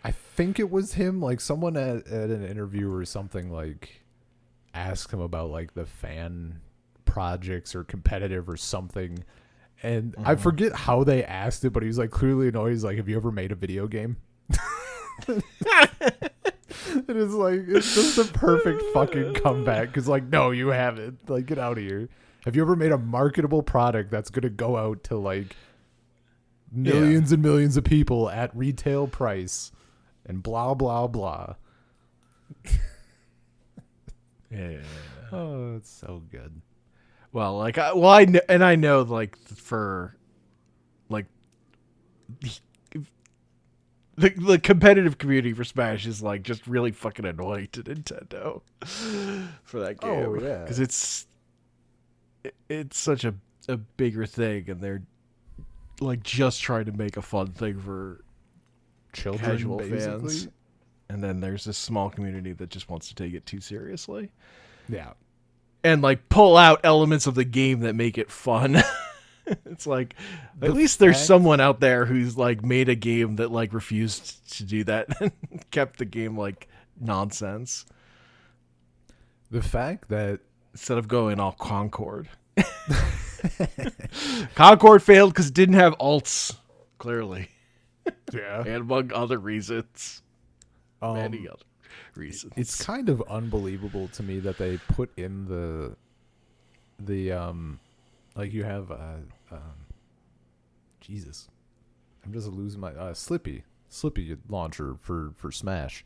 I think it was him. Like someone at an interview or something like asked him about like the fan projects or competitive or something, and I forget how they asked it, but he was like clearly annoyed. He's like, "Have you ever made a video game?" It is like, it's just a perfect fucking comeback. Because like, no, you haven't. Like, get out of here. Have you ever made a marketable product that's gonna go out to like millions and millions of people at retail price and blah blah blah? Yeah. Oh, it's so good. Well, like, I know, like, for, like, the competitive community for Smash is, like, just really fucking annoying to Nintendo for that game. Oh, yeah. Because it's such a bigger thing, and they're, like, just trying to make a fun thing for Children, casual basically. fans. And then there's this small community that just wants to take it too seriously. Yeah. And, like, pull out elements of the game that make it fun. It's like, at least there's someone out there who's, like, made a game that, like, refused to do that and kept the game, like, nonsense. The fact that... Instead of going all Concord. Concord failed because it didn't have alts, clearly. Yeah. And among other reasons. Many other reasons. It's kind of unbelievable to me that they put in the like you have Jesus, I'm just losing my Slippy launcher for Smash,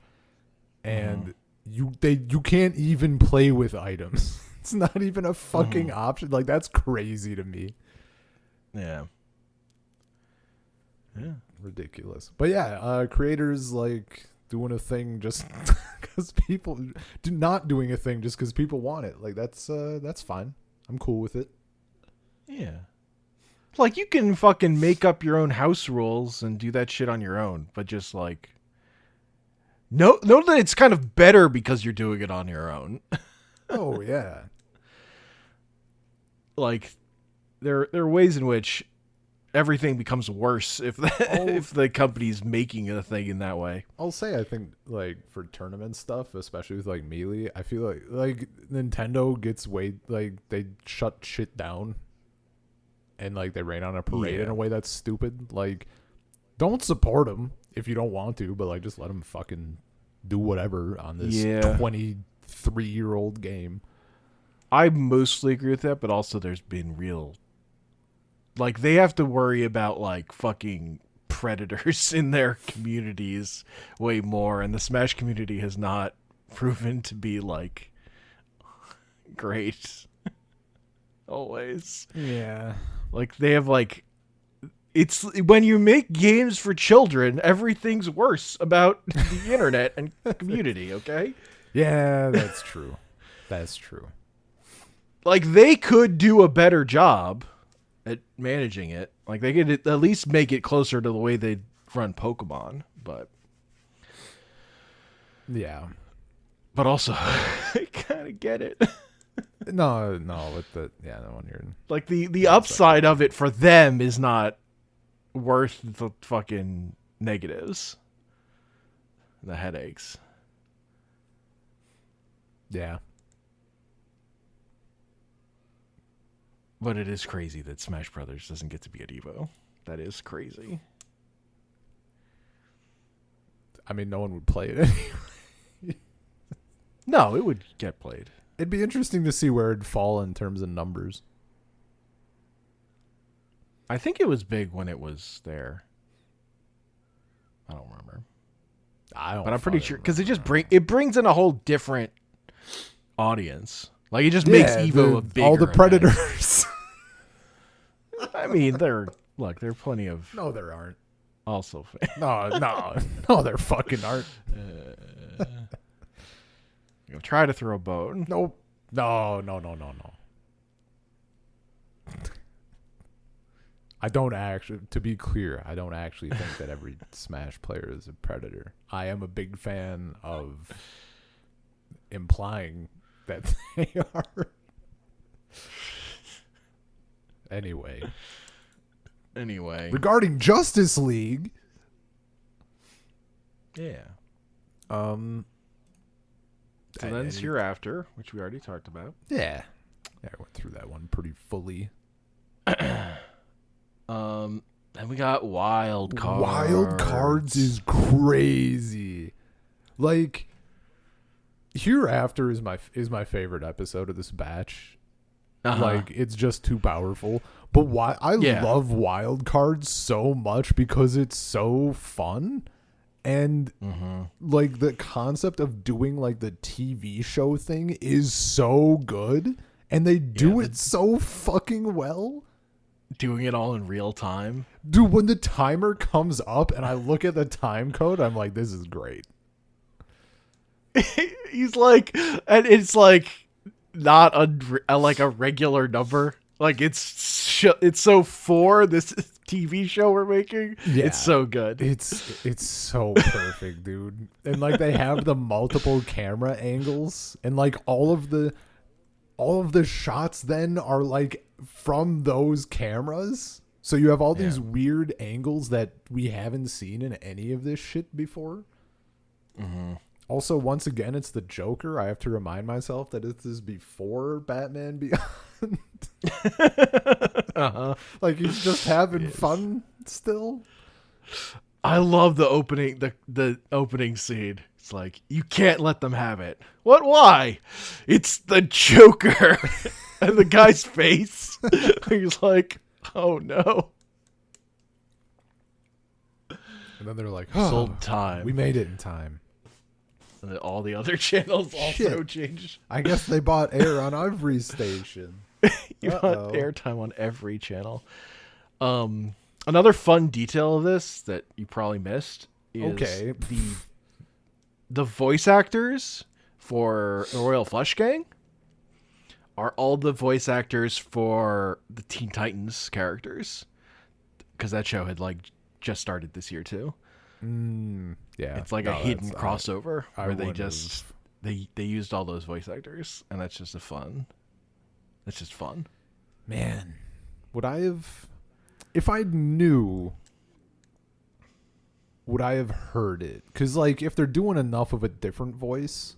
and you can't even play with items. It's not even a fucking option. Like, that's crazy to me. Yeah. Ridiculous. But yeah, creators like doing a thing just because people not doing a thing just because people want it. Like, that's fine. I'm cool with it. Yeah. Like, you can fucking make up your own house rules and do that shit on your own, but just like know that it's kind of better because you're doing it on your own. Oh yeah. Like, there are ways in which everything becomes worse if the company's making a thing in that way. I'll say, I think, like, for tournament stuff, especially with like Melee, I feel like Nintendo gets like, they shut shit down and like they rain on a parade in a way that's stupid. Like, don't support them if you don't want to, but like, just let them fucking do whatever on this 23-year-old game. I mostly agree with that, but also there's been real, like, they have to worry about, like, fucking predators in their communities way more, and the Smash community has not proven to be, like, great. Always. Yeah. Like, they have, like, it's, when you make games for children, everything's worse about the internet and community, okay? Yeah, that's true. That's true. Like, they could do a better job at managing it. Like, they could at least make it closer to the way they run Pokemon, but Yeah. But also, I kind of get it. No, with the one you're like the upside of it for them is not worth the fucking negatives, the headaches. Yeah. But it is crazy that Smash Brothers doesn't get to be at Evo. That is crazy. I mean, no one would play it anyway. No, it would get played. It'd be interesting to see where it'd fall in terms of numbers. I think it was big when it was there. I don't remember. But I'm pretty sure because it brings in a whole different audience. Like, it just makes Evo a bigger all the event. predators. I mean, there are plenty of No, there aren't. also. No, there fucking aren't. Try to throw a bone. Nope. No. I don't actually, to be clear, I don't actually think that every Smash player is a predator. I am a big fan of implying that they are. Anyway. Regarding Justice League. Yeah. So then it's Hereafter, which we already talked about. Yeah. I went through that one pretty fully. And we got Wild Cards. Wild Cards is crazy. Like, Hereafter is my favorite episode of this batch. Uh-huh. Like, it's just too powerful. But I love Wild Cards so much because it's so fun. And like the concept of doing like the TV show thing is so good, and they do it so fucking well. Doing it all in real time. Dude, when the timer comes up and I look at the time code, I'm like, this is great. He's like, and it's like not like a regular number. Like, it's so for this TV show we're making. Yeah, it's so good. It's so perfect, dude. And like, they have the multiple camera angles, and like all of the shots then are like from those cameras. So you have all these weird angles that we haven't seen in any of this shit before. Mm-hmm. Also, once again, it's the Joker. I have to remind myself that this is before Batman Beyond. Like, he's just having fun still. I love the opening, the opening scene. It's like, you can't let them have it. What? Why? It's the Joker. And the guy's face. He's like, oh no. And then they're like, sold time. We made it in time. And all the other channels also changed. I guess they bought air on every station. You bought airtime on every channel. Another fun detail of this that you probably missed is the voice actors for the Royal Flush Gang are all the voice actors for the Teen Titans characters, because that show had like just started this year too. Yeah, it's like a hidden crossover where they used all those voice actors, and that's just fun. Man, would I have, if I knew, would I have heard it? Because like, if they're doing enough of a different voice,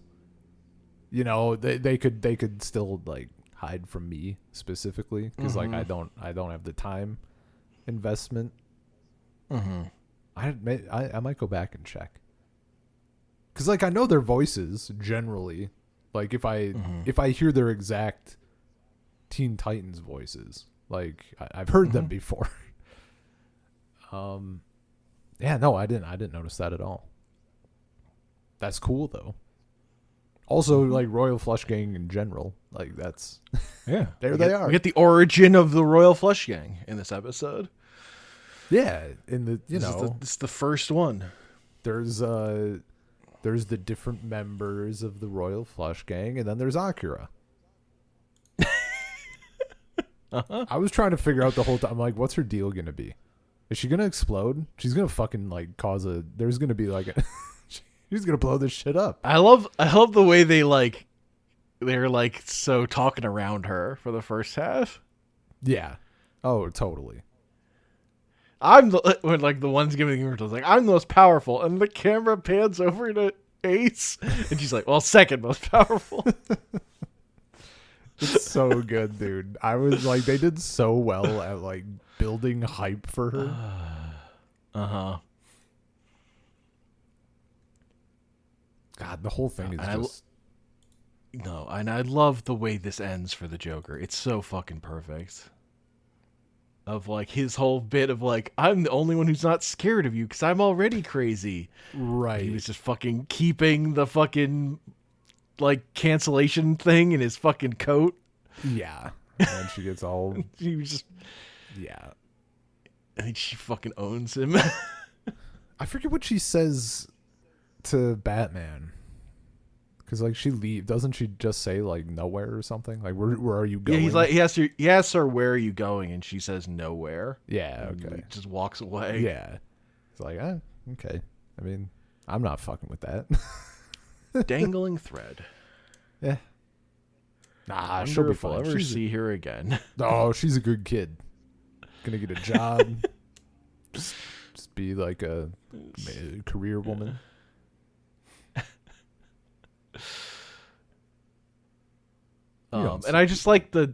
you know, they could still like hide from me specifically, because like I don't have the time investment. I might go back and check, because like I know their voices generally. Like if I hear their exact Teen Titans voices, like I've heard them before. Yeah, no, I didn't notice that at all. That's cool though. Also, like Royal Flush Gang in general, like that's there they are. We get the origin of the Royal Flush Gang in this episode. Yeah, in the it's the first one. There's there's the different members of the Royal Flush Gang, and then there's Akira. I was trying to figure out the whole time, like, what's her deal gonna be? Is she gonna explode? She's gonna fucking like cause a. There's gonna be like a. She's gonna blow this shit up. I love the way they're like so talking around her for the first half. Yeah. Oh, totally. When like the one's giving the immortals like I'm the most powerful, and the camera pans over to Ace, and she's like, "Well, second most powerful." It's so good, dude. I was like, they did so well at like building hype for her. God, the whole thing is just. No, and I love the way this ends for the Joker. It's so fucking perfect. Of like his whole bit of like, I'm the only one who's not scared of you because I'm already crazy. Right. He was just fucking keeping the fucking like cancellation thing in his fucking coat. Yeah. And she gets all. He was just. Yeah. I think she fucking owns him. I forget what she says to Batman. Because like she leaves, doesn't she just say like nowhere or something? Like where are you going? Yeah, he's like he asks her where are you going, and she says nowhere. Yeah, okay. He just walks away. Yeah, it's like okay. I mean, I'm not fucking with that. Dangling thread. Yeah. Nah, Wonder she'll be if I'll fine. ever see her again. Oh, she's a good kid. Gonna get a job. just be like a career woman. And I just like the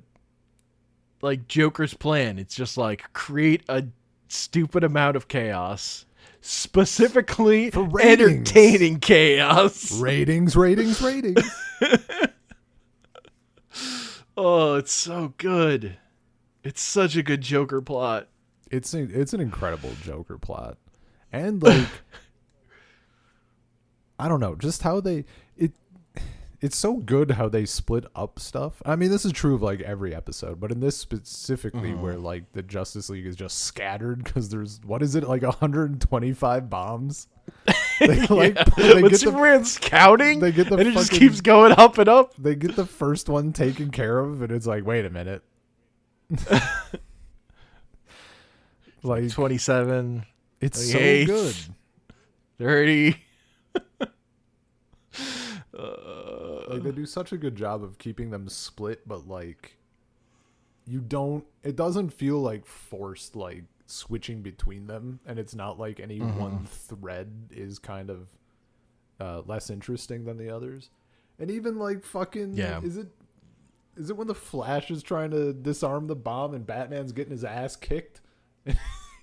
Joker's plan. It's just like create a stupid amount of chaos, specifically for ratings. Entertaining chaos. Ratings. Oh, it's so good. It's such a good Joker plot. It's an incredible Joker plot, and like I don't know, just how it's so good how they split up stuff. I mean, this is true of like every episode, but in this specifically, where like the Justice League is just scattered because there's what is it like 125 bombs. When Superman's counting, they get the and it just keeps going up and up. They get the first one taken care of, and it's like, wait a minute. Like 27. It's 28, so good. 30. Like they do such a good job of keeping them split, but like it doesn't feel like forced, like switching between them, and it's not like any one thread is kind of less interesting than the others. And even like fucking is it when the Flash is trying to disarm the bomb and Batman's getting his ass kicked?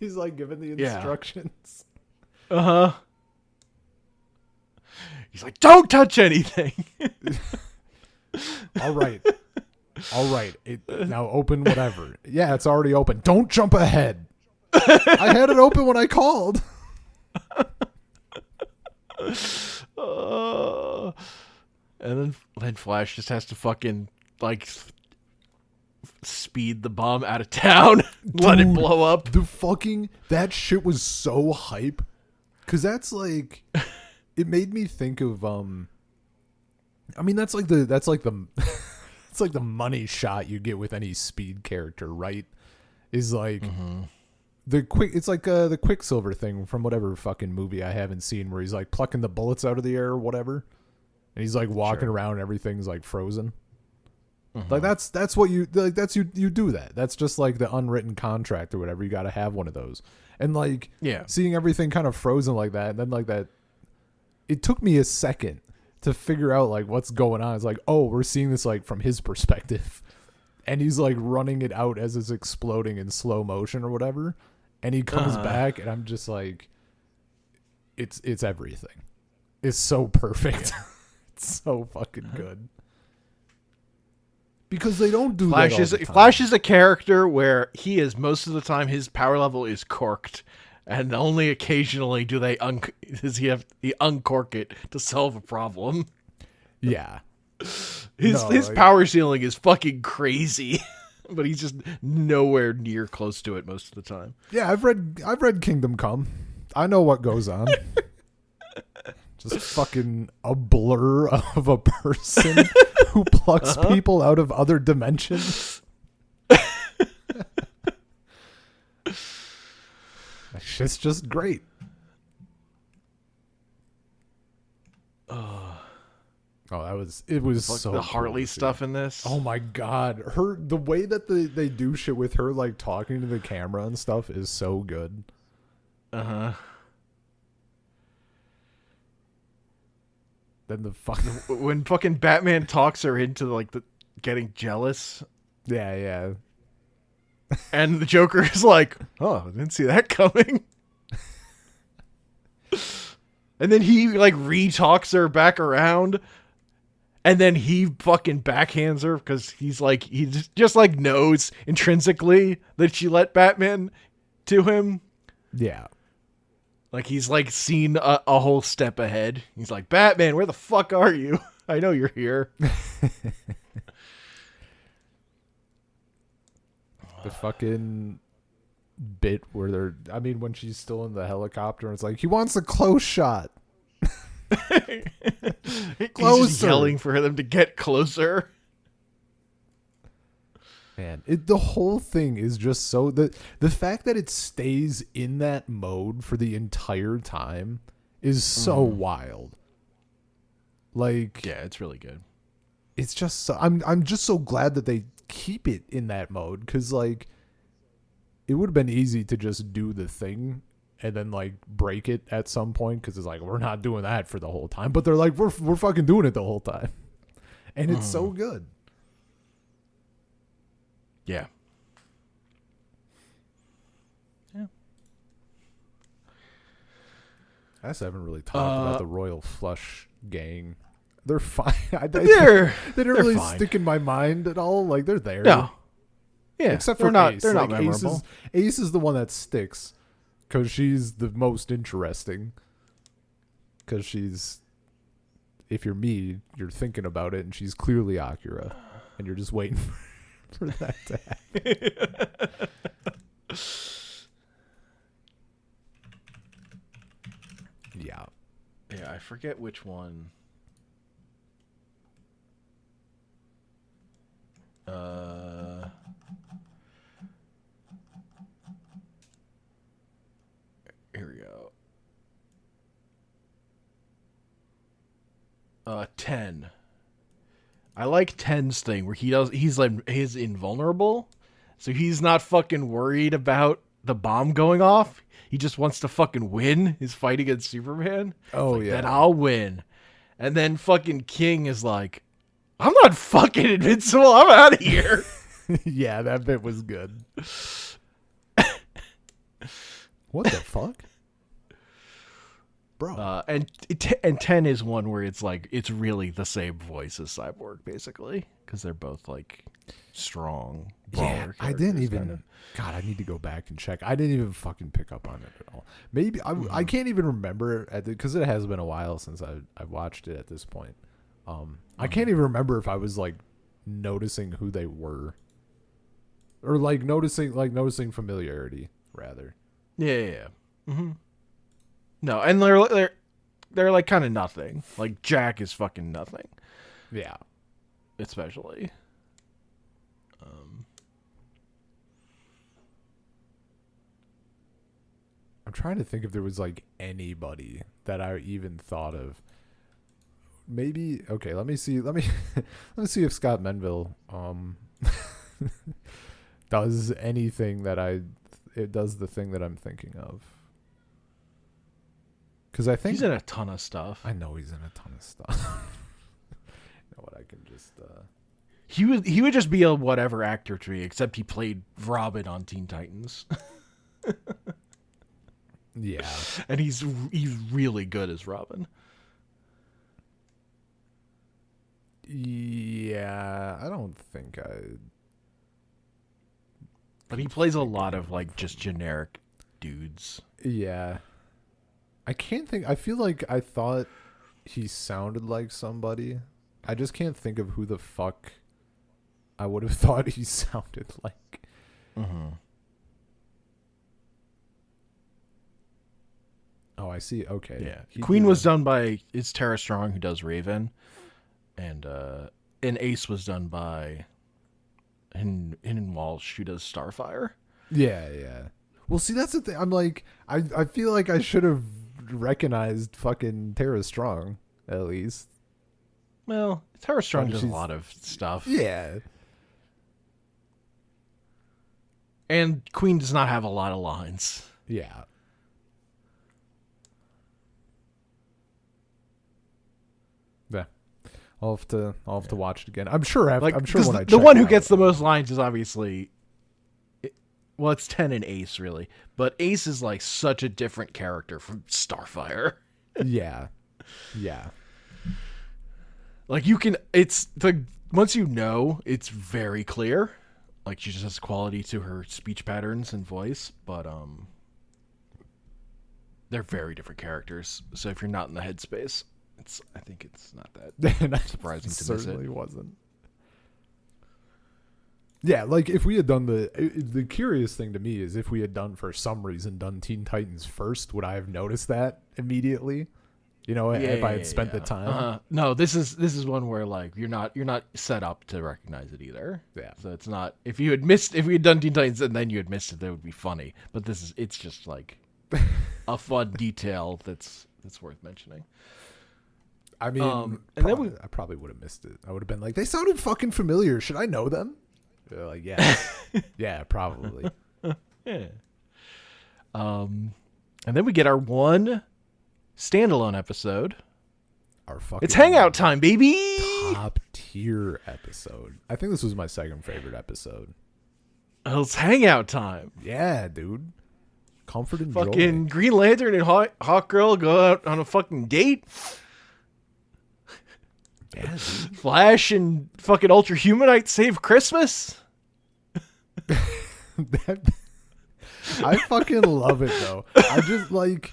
He's like giving the instructions. He's like, don't touch anything. All right. Now open whatever. Yeah, it's already open. Don't jump ahead. I had it open when I called. And then Flash just has to fucking like speed the bomb out of town. Let it blow up. That shit was so hype. Cause that's like, it made me think of I mean that's like the it's like the money shot you get with any speed character, right? Is like it's like the Quicksilver thing from whatever fucking movie I haven't seen, where he's like plucking the bullets out of the air or whatever, and he's like walking around and everything's like frozen. Like that's what you like. That's you do that. That's just like the unwritten contract or whatever. You got to have one of those. And like seeing everything kind of frozen like that, and then like that, it took me a second to figure out like what's going on. It's like, oh, we're seeing this like from his perspective, and he's like running it out as it's exploding in slow motion or whatever. And he comes back, and I'm just like, it's everything. It's so perfect. It's so fucking good. Because they don't do Flash that all the time. Flash is a character where he is most of the time his power level is corked, and only occasionally do they uncork it to solve a problem. Yeah, his power ceiling is fucking crazy, but he's just nowhere near close to it most of the time. Yeah, I've read Kingdom Come. I know what goes on. Just fucking a blur of a person who plucks people out of other dimensions. It's just great. It was so the cool Harley to see. stuff in this. Oh my god, the way that they do shit with her, like talking to the camera and stuff, is so good. Then when fucking Batman talks her into like the getting jealous, yeah, and the Joker is like, "Oh, I didn't see that coming." And then he like re-talks her back around. And then he fucking backhands her because he's like, he just like knows intrinsically that she let Batman to him. Yeah. Like he's like seen a whole step ahead. He's like, Batman, where the fuck are you? I know you're here. The fucking bit where when she's still in the helicopter and it's like, he wants a close shot. He's just yelling for them to get closer. Man, the whole thing is just so the fact that it stays in that mode for the entire time is so wild. Like, yeah, it's really good. It's just so, I'm just so glad that they keep it in that mode, because like it would have been easy to just do the thing and then like break it at some point, because it's like, we're not doing that for the whole time, but they're like, we're fucking doing it the whole time, and it's so good. Yeah. I just haven't really talked about the Royal Flush gang. They're fine. They don't really fine. stick in my mind at all. Like, they're there. No. Yeah, except for not. Ace. They're not like, memorable. Ace is the one that sticks because she's the most interesting. Because she's, if you're me, you're thinking about it, and she's clearly Akira, and you're just waiting for that to happen. Yeah. Yeah, I forget which one. Here we go. 10. I like 10's thing where he's invulnerable, so he's not fucking worried about the bomb going off. He just wants to fucking win his fight against Superman. Oh, like, yeah. Then I'll win. And then fucking King is like, I'm not fucking invincible. I'm out of here. Yeah, that bit was good. What the fuck? Bro. And 10 is one where it's like, it's really the same voice as Cyborg, basically, because they're both like strong. Yeah, I didn't even. God, I need to go back and check. I didn't even fucking pick up on it at all. Maybe I can't even remember because it has been a while since I watched it at this point. I can't even remember if I was like noticing who they were, or like noticing familiarity rather. Yeah. Mm-hmm. No, and they're like kind of nothing. Like Jack is fucking nothing. Yeah, especially. I'm trying to think if there was like anybody that I even thought of. Maybe okay. Let me see. Let me see if Scott Menville does anything it does the thing that I'm thinking of. Because I think he's in a ton of stuff. I know he's in a ton of stuff. You know what? I can just. He would just be a whatever actor to me, except he played Robin on Teen Titans. Yeah, and he's really good as Robin. Yeah, I don't think But he plays a lot of like just generic dudes. Yeah. I can't think. I feel like I thought he sounded like somebody. I just can't think of who the fuck I would have thought he sounded like. Mm-hmm. Oh, I see. Okay. Yeah, He Queen did was that. done by it's Tara Strong who does Raven, and Ace was done by Hin Walsh who does Starfire. Yeah, yeah. Well, see, that's the thing. I'm like, I feel like I should have recognized fucking Tara Strong at least. Well, Tara Strong But does a she's- lot of stuff, Yeah. and Queen does not have a lot of lines. Yeah. Yeah. I'll have to watch it again. I'm sure Like, I'm sure 'cause when I the check one it who out, gets the most lines is obviously, well, it's 10 and Ace really, but Ace is like such a different character from Starfire. Yeah. Yeah. Like you can, it's the once you know, it's very clear. Like she just has quality to her speech patterns and voice, but they're very different characters. So if you're not in the headspace, I think it's not that And I surprising to miss certainly it. wasn't. Yeah, like if we had done the curious thing to me is if we had done for some reason done Teen Titans first, would I have noticed that immediately? You know, if I had spent the time. No, this is one where like you're not set up to recognize it either. Yeah. So it's not if we had done Teen Titans and then you had missed it, that would be funny. But it's just like a fun detail that's worth mentioning. I mean, and then I probably would have missed it. I would have been like, they sounded fucking familiar. Should I know them? They're like, yeah, yeah, probably. Yeah. And then we get our one standalone episode. Our fucking It's hangout time, baby. top tier episode. I think this was my second favorite episode. Oh, it's hangout time. Yeah, dude. Comfort and joy. Fucking Green Lantern and Hawk Girl go out on a fucking date. Yeah, dude. Flash and fucking Ultra Humanite save Christmas. That, I fucking love it though. I just like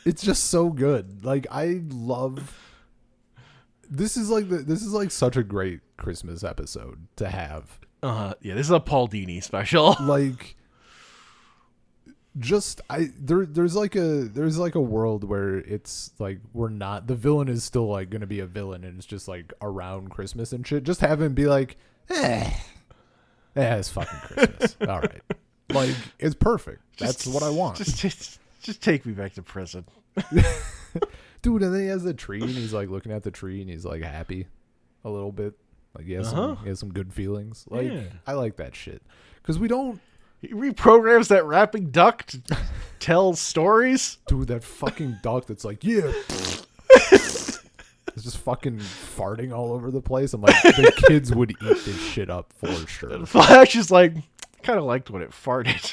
it's just so good. Like I love this is like such a great Christmas episode to have. Yeah, this is a Paul Dini special. Like just there's like a world where it's like we're not the villain is still like gonna be a villain and it's just like around Christmas and shit. Just have him be like, it's fucking Christmas. All right. Like, it's perfect. That's what I want. Just take me back to prison. Dude, and then he has the tree and he's like looking at the tree and he's like happy a little bit. Like he has some good feelings. Like Yeah. I like that shit. Because we don't He reprograms that rapping duck to tell stories. do that fucking duck that's like, yeah. It's just fucking farting all over the place. I'm like, the kids would eat this shit up for sure. Flash is like, kind of liked when it farted.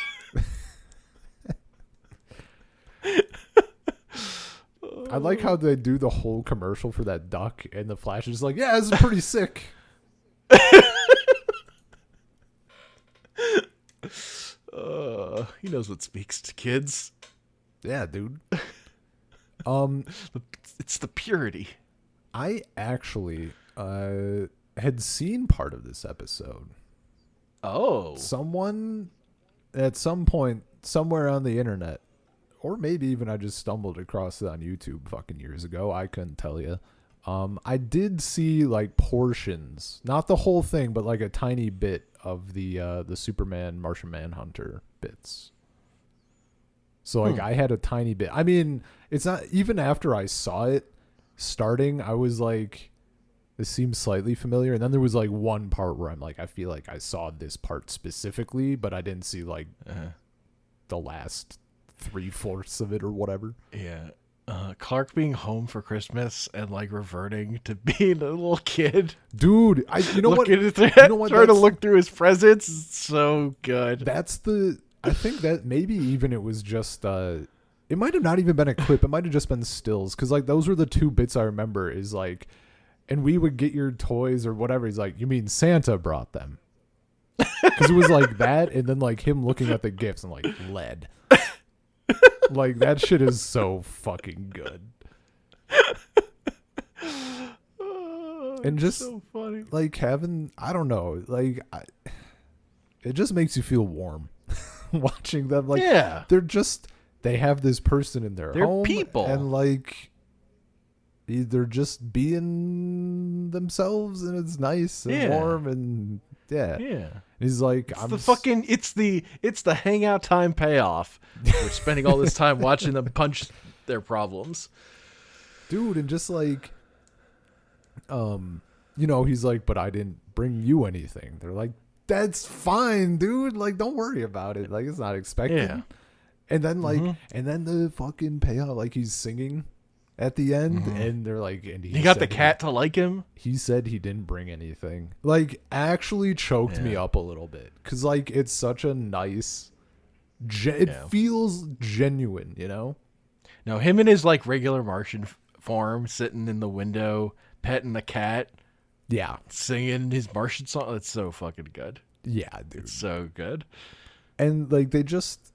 I like how they do the whole commercial for that duck, and the Flash is like, yeah, this is pretty sick. He knows what speaks to kids. Yeah, dude. It's the purity. I actually had seen part of this episode. Oh. Someone at some point somewhere on the internet, or maybe even I just stumbled across it on YouTube fucking years ago. I couldn't tell you. I did see like portions, not the whole thing, but like a tiny bit of the Superman Martian Manhunter bits. So like I had a tiny bit. I mean, it's not even after I saw it starting, I was like, this seems slightly familiar. And then there was like one part where I'm like, I feel like I saw this part specifically, but I didn't see like the last 3/4 of it or whatever. Yeah. Clark being home for Christmas and like reverting to being a little kid. Dude, you know what? Trying to look through his presents. It's so good. I think that maybe even it was just it might have not even been a clip. It might have just been stills, because like those were the two bits I remember. Is like, and we would get your toys or whatever. He's like, you mean Santa brought them? Because it was like that, and then like him looking at the gifts and like lead. Like that shit is so fucking good. And just so funny. like having, I don't know, like it just makes you feel warm watching them. Like Yeah. they're they have this person in their They're home, people. and like they're just being themselves, and it's nice and warm, and Yeah. He's like, It's the hangout time payoff. We're spending all this time watching them punch their problems. Dude, and just like, he's like, but I didn't bring you anything. They're like, that's fine, dude. Like, don't worry about it. Like, it's not expected. Yeah. And then and then the fucking payoff, like he's singing at the end, and they're like, and he got the cat to like him. He said he didn't bring anything. Like, actually choked me up a little bit, because like it's such a nice. It feels genuine, No, him in his like regular Martian form, sitting in the window, petting the cat. Yeah, singing his Martian song. It's so fucking good. Yeah, dude, it's so good. And like they just.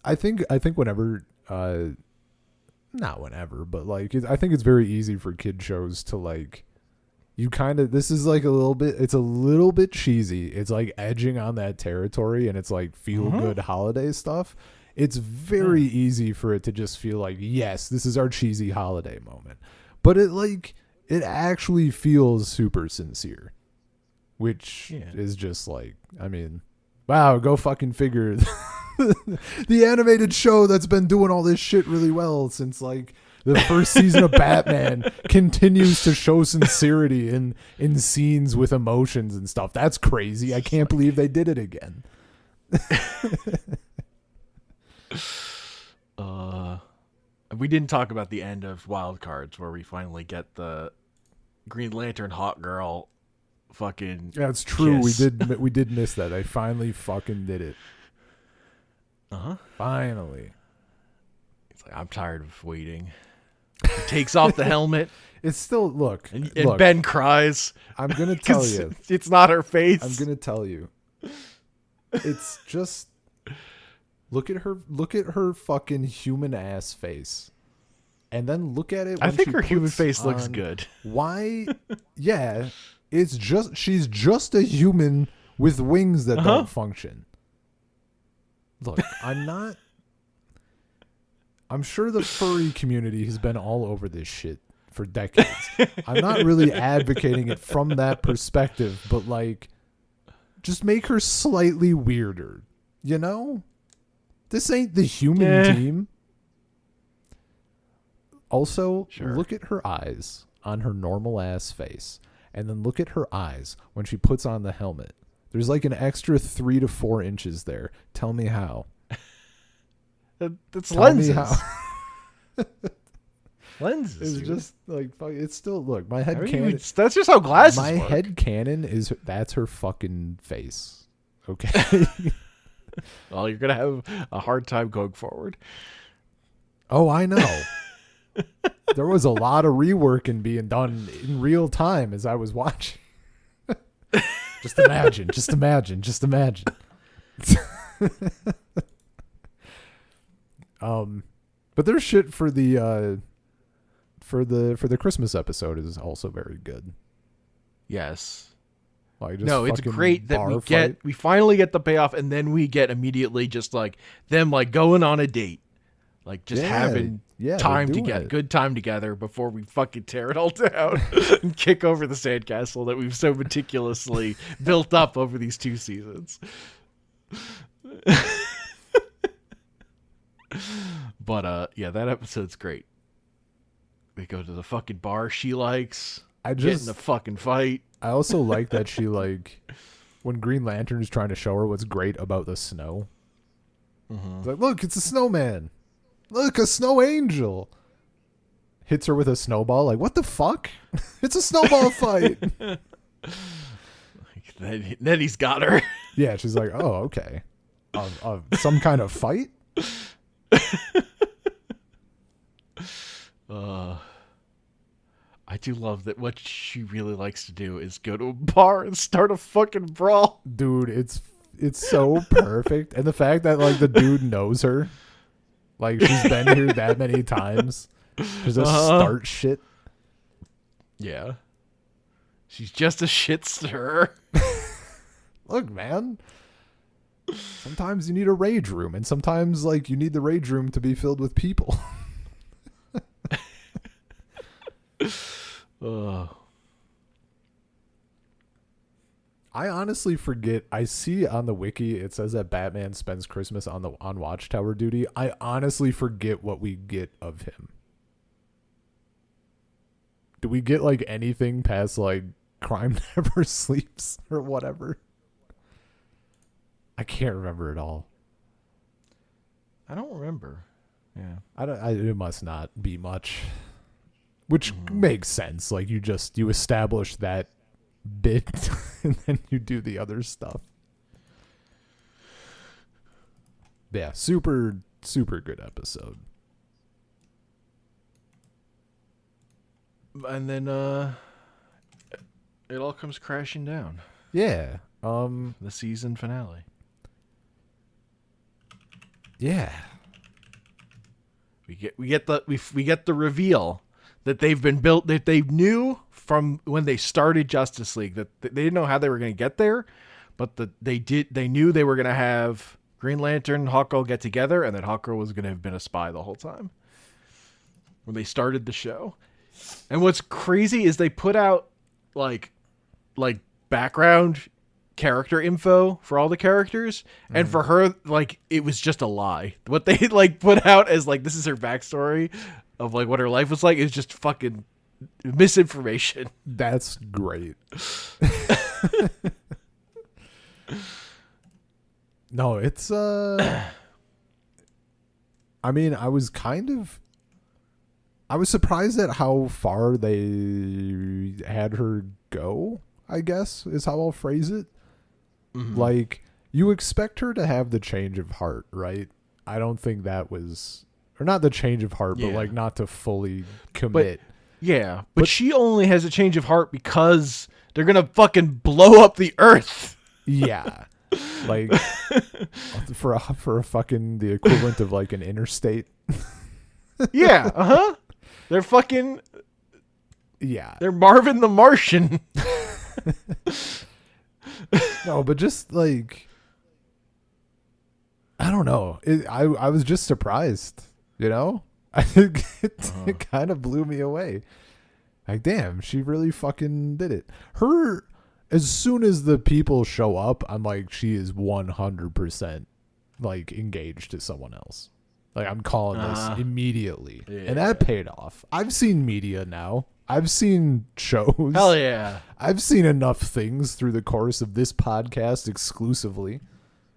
I think whenever, not whenever, but like, I think it's very easy for kid shows to like, this is like it's a little bit cheesy. It's like edging on that territory, and it's like feel good holiday stuff. It's very easy for it to just feel like, yes, this is our cheesy holiday moment. But it actually feels super sincere, which is just like, I mean, wow, go fucking figure. The animated show that's been doing all this shit really well since like the first season of Batman continues to show sincerity in scenes with emotions and stuff. That's crazy. I can't believe they did it again. We didn't talk about the end of Wild Cards, where we finally get the Green Lantern hot girl fucking That's true. kiss. We did miss that. I finally fucking did it. Finally. It's like, I'm tired of waiting. He takes off the helmet. It's still look, and Ben cries. I'm gonna tell you, it's not her face. I'm gonna tell you, it's just look at her fucking human ass face, and then look at it. When I think her human face looks good. Why? Yeah, she's just a human with wings that don't function. Look, I'm sure the furry community has been all over this shit for decades. I'm not really advocating it from that perspective, but like, just make her slightly weirder, This ain't the human team. Also, look at her eyes on her normal ass face, and then look at her eyes when she puts on the helmet. There's like an extra 3 to 4 inches there. Tell me how. That's lenses. Tell me how. Lenses. It's just like, it's still, look, my head canon. That's just how glasses My work. head canon is that's her fucking face. Okay. Well, you're gonna have a hard time going forward. Oh, I know. There was a lot of reworking being done in real time as I was watching. Just imagine. But their shit for the Christmas episode is also very good. Yes. Like, no, it's great that we finally get the payoff, and then we get immediately just like them like going on a date, like just having time together, good time together before we fucking tear it all down and kick over the sandcastle that we've so meticulously built up over these 2 seasons. But that episode's great. They go to the fucking bar she likes. Get in a fucking fight. I also like that she like when Green Lantern is trying to show her what's great about the snow. It's like, look, it's a snowman. Look, a snow angel. Hits her with a snowball. Like, what the fuck? It's a snowball fight. Then he's got her. Yeah, she's like, oh, okay. Some kind of fight? I do love that what she really likes to do is go to a bar and start a fucking brawl. Dude, it's so perfect. And the fact that like the dude knows her. Like she's been here that many times. Just start shit. Yeah. She's just a shit stirrer. Look, man. Sometimes you need a rage room, and sometimes like you need the rage room to be filled with people. I honestly forget. I see on the wiki it says that Batman spends Christmas on Watchtower duty. I honestly forget what we get of him. Do we get like anything past like crime never sleeps or whatever? I can't remember at all. I don't remember. Yeah. It must not be much. Which makes sense. Like you establish that bit and then you do the other stuff. Yeah, super good episode. And then it all comes crashing down. Yeah. The season finale. Yeah. We get the reveal that they've been built, that they knew from when they started Justice League, that they didn't know how they were going to get there, but they knew they were going to have Green Lantern and Hawkgirl get together, and that Hawkgirl was going to have been a spy the whole time when they started the show. And what's crazy is they put out like background character info for all the characters, and for her, like, it was just a lie. What they like put out as like, this is her backstory of like what her life was like, is just fucking misinformation. That's great. No, it's I mean, I was surprised at how far they had her go, I guess, is how I'll phrase it. Mm-hmm. Like, you expect her to have the change of heart, right? I don't think that was, or not the change of heart, but like not to fully commit. But she only has a change of heart because they're gonna fucking blow up the earth. Yeah. Like for a fucking the equivalent of like an interstate. Yeah, They're fucking They're Marvin the Martian. No, but just like, I don't know. I was just surprised, you know? It kind of blew me away. Like, damn, she really fucking did it. Her, as soon as the people show up, I'm like, she is 100% like engaged to someone else. Like, I'm calling this immediately. Yeah. And that paid off. I've seen media now. I've seen shows. Hell yeah. I've seen enough things through the course of this podcast exclusively.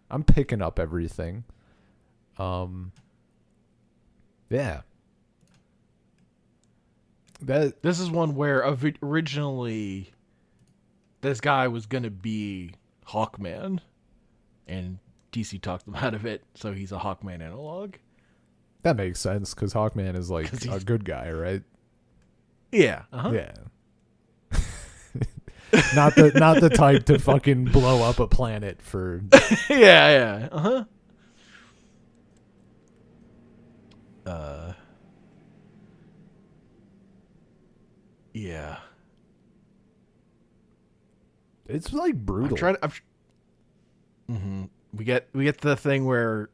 I'm picking up everything. Yeah. This is one where originally this guy was going to be Hawkman, and DC talked him out of it, so he's a Hawkman analog. That makes sense, because Hawkman is like a good guy, right? Yeah. Yeah. not the type to fucking blow up a planet for. Yeah. Yeah. It's like brutal. We get the thing where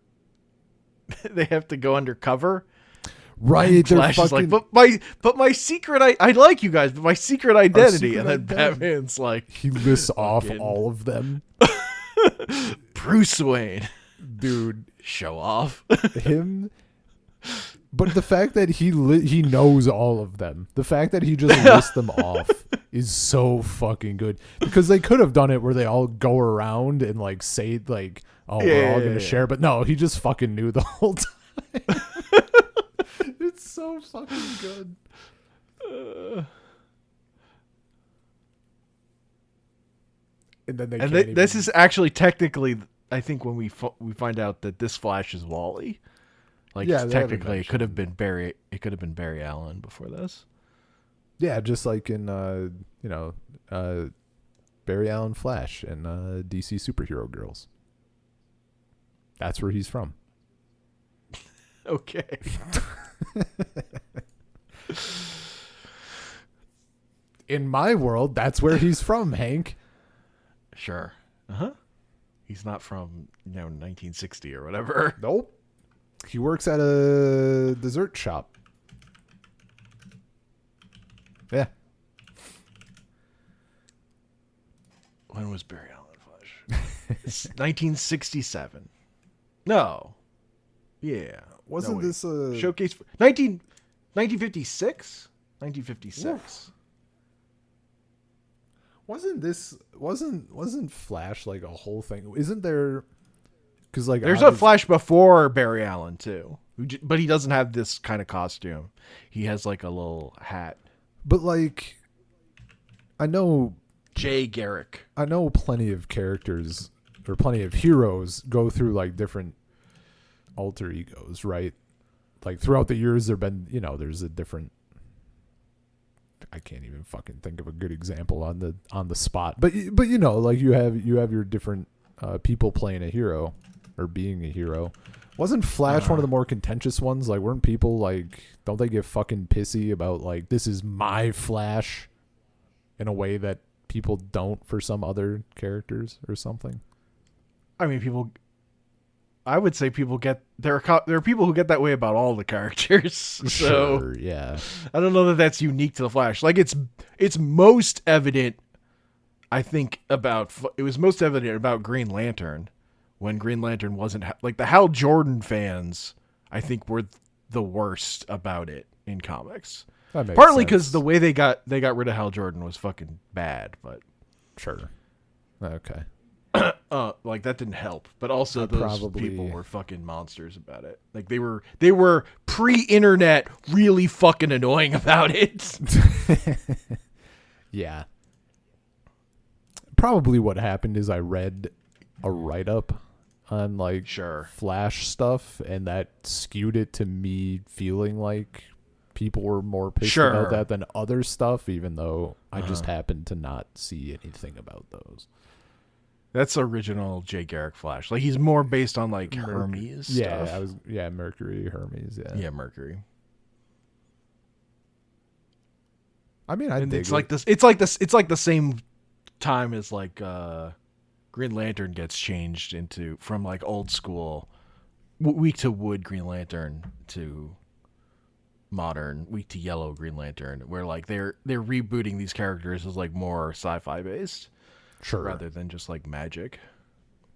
they have to go undercover. Right, Flash is like, but my secret, I like you guys, but my secret identity, and then Batman's like, he lists off all of them. Bruce Wayne, dude, show off him. But the fact that he knows all of them, the fact that he just lists them off is so fucking good, because they could have done it where they all go around and like say like, oh, we're all gonna share, but no, he just fucking knew the whole time. It's so fucking good. And then this is actually technically, I think, when we find out that this Flash is Wally. Like, technically, it could have been Barry. It could have been Barry Allen before this. Yeah, just like in Barry Allen Flash and DC Superhero Girls. That's where he's from. Okay. In my world, that's where he's from, Hank. Sure. He's not from 1960 or whatever. Nope. He works at a dessert shop. Yeah. When was Barry Allen Flash? It's 1967. No. Yeah. Wasn't this a showcase? 1956? 1956. Wasn't Flash like a whole thing? Isn't there? Because like there's a Flash before Barry Allen too, but he doesn't have this kind of costume. He has like a little hat. But like, I know Jay Garrick. I know plenty of characters or plenty of heroes go through like different alter egos, right? Like throughout the years, there's a different. I can't even fucking think of a good example on the spot, but like you have your different people playing a hero or being a hero. Wasn't Flash one of the more contentious ones? Like, weren't people like, don't they get fucking pissy about like, this is my Flash, in a way that people don't for some other characters or something? I mean, I would say people get there are people who get that way about all the characters. So sure, yeah. I don't know that that's unique to the Flash. Like it's most evident. I think it was most evident about Green Lantern when Green Lantern wasn't like the Hal Jordan fans. I think were the worst about it in comics. Partly because the way they got rid of Hal Jordan was fucking bad, but sure, okay. Like that didn't help, but also those people were fucking monsters about it. Like they were pre-internet really fucking annoying about it. Yeah. Probably what happened is I read a write-up on like Flash stuff, and that skewed it to me feeling like people were more pissed about that than other stuff, even though I just happened to not see anything about those. That's original Jay Garrick Flash. Like he's more based on like Hermes stuff. Mercury, Hermes, yeah. Yeah, Mercury. I mean, it's like this. It's like the same time as like Green Lantern gets changed from like old school Week to Wood Green Lantern to modern Week to Yellow Green Lantern, where like they're rebooting these characters as like more sci-fi based. Sure. Rather than just like magic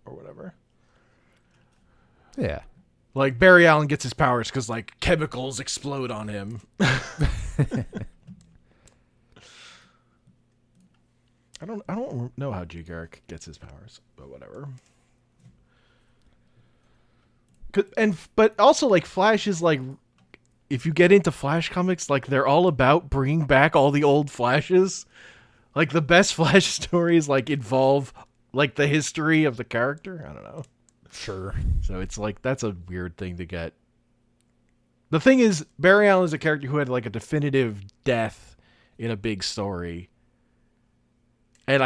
or whatever. Yeah. Like Barry Allen gets his powers because like chemicals explode on him. I don't know how G. Garrick gets his powers, but whatever. But also like Flash is like, if you get into Flash comics, like they're all about bringing back all the old Flashes. Like the best Flash stories like involve like the history of the character. I don't know. Sure. So it's like that's a weird thing to get. The thing is, Barry Allen is a character who had like a definitive death in a big story. And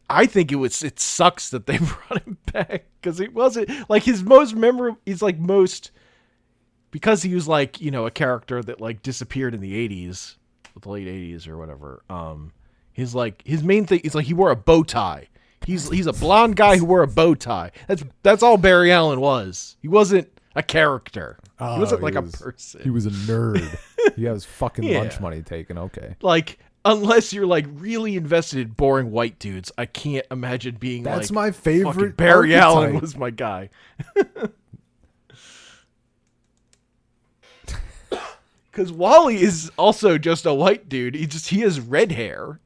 I think it sucks that they brought him back, because it wasn't like his most memorable. He's like most, because he was like, a character that like disappeared in the 80s, the late 80s or whatever. His main thing is like he wore a bow tie. He's a blonde guy who wore a bow tie. That's all Barry Allen was. He wasn't a character. He wasn't like a person. He was a nerd. He had his fucking lunch money taken. Okay. Like, unless you're like really invested in boring white dudes, I can't imagine being that's like, my favorite. Barry archetype. Allen was my guy. Because Wally is also just a white dude. He has red hair,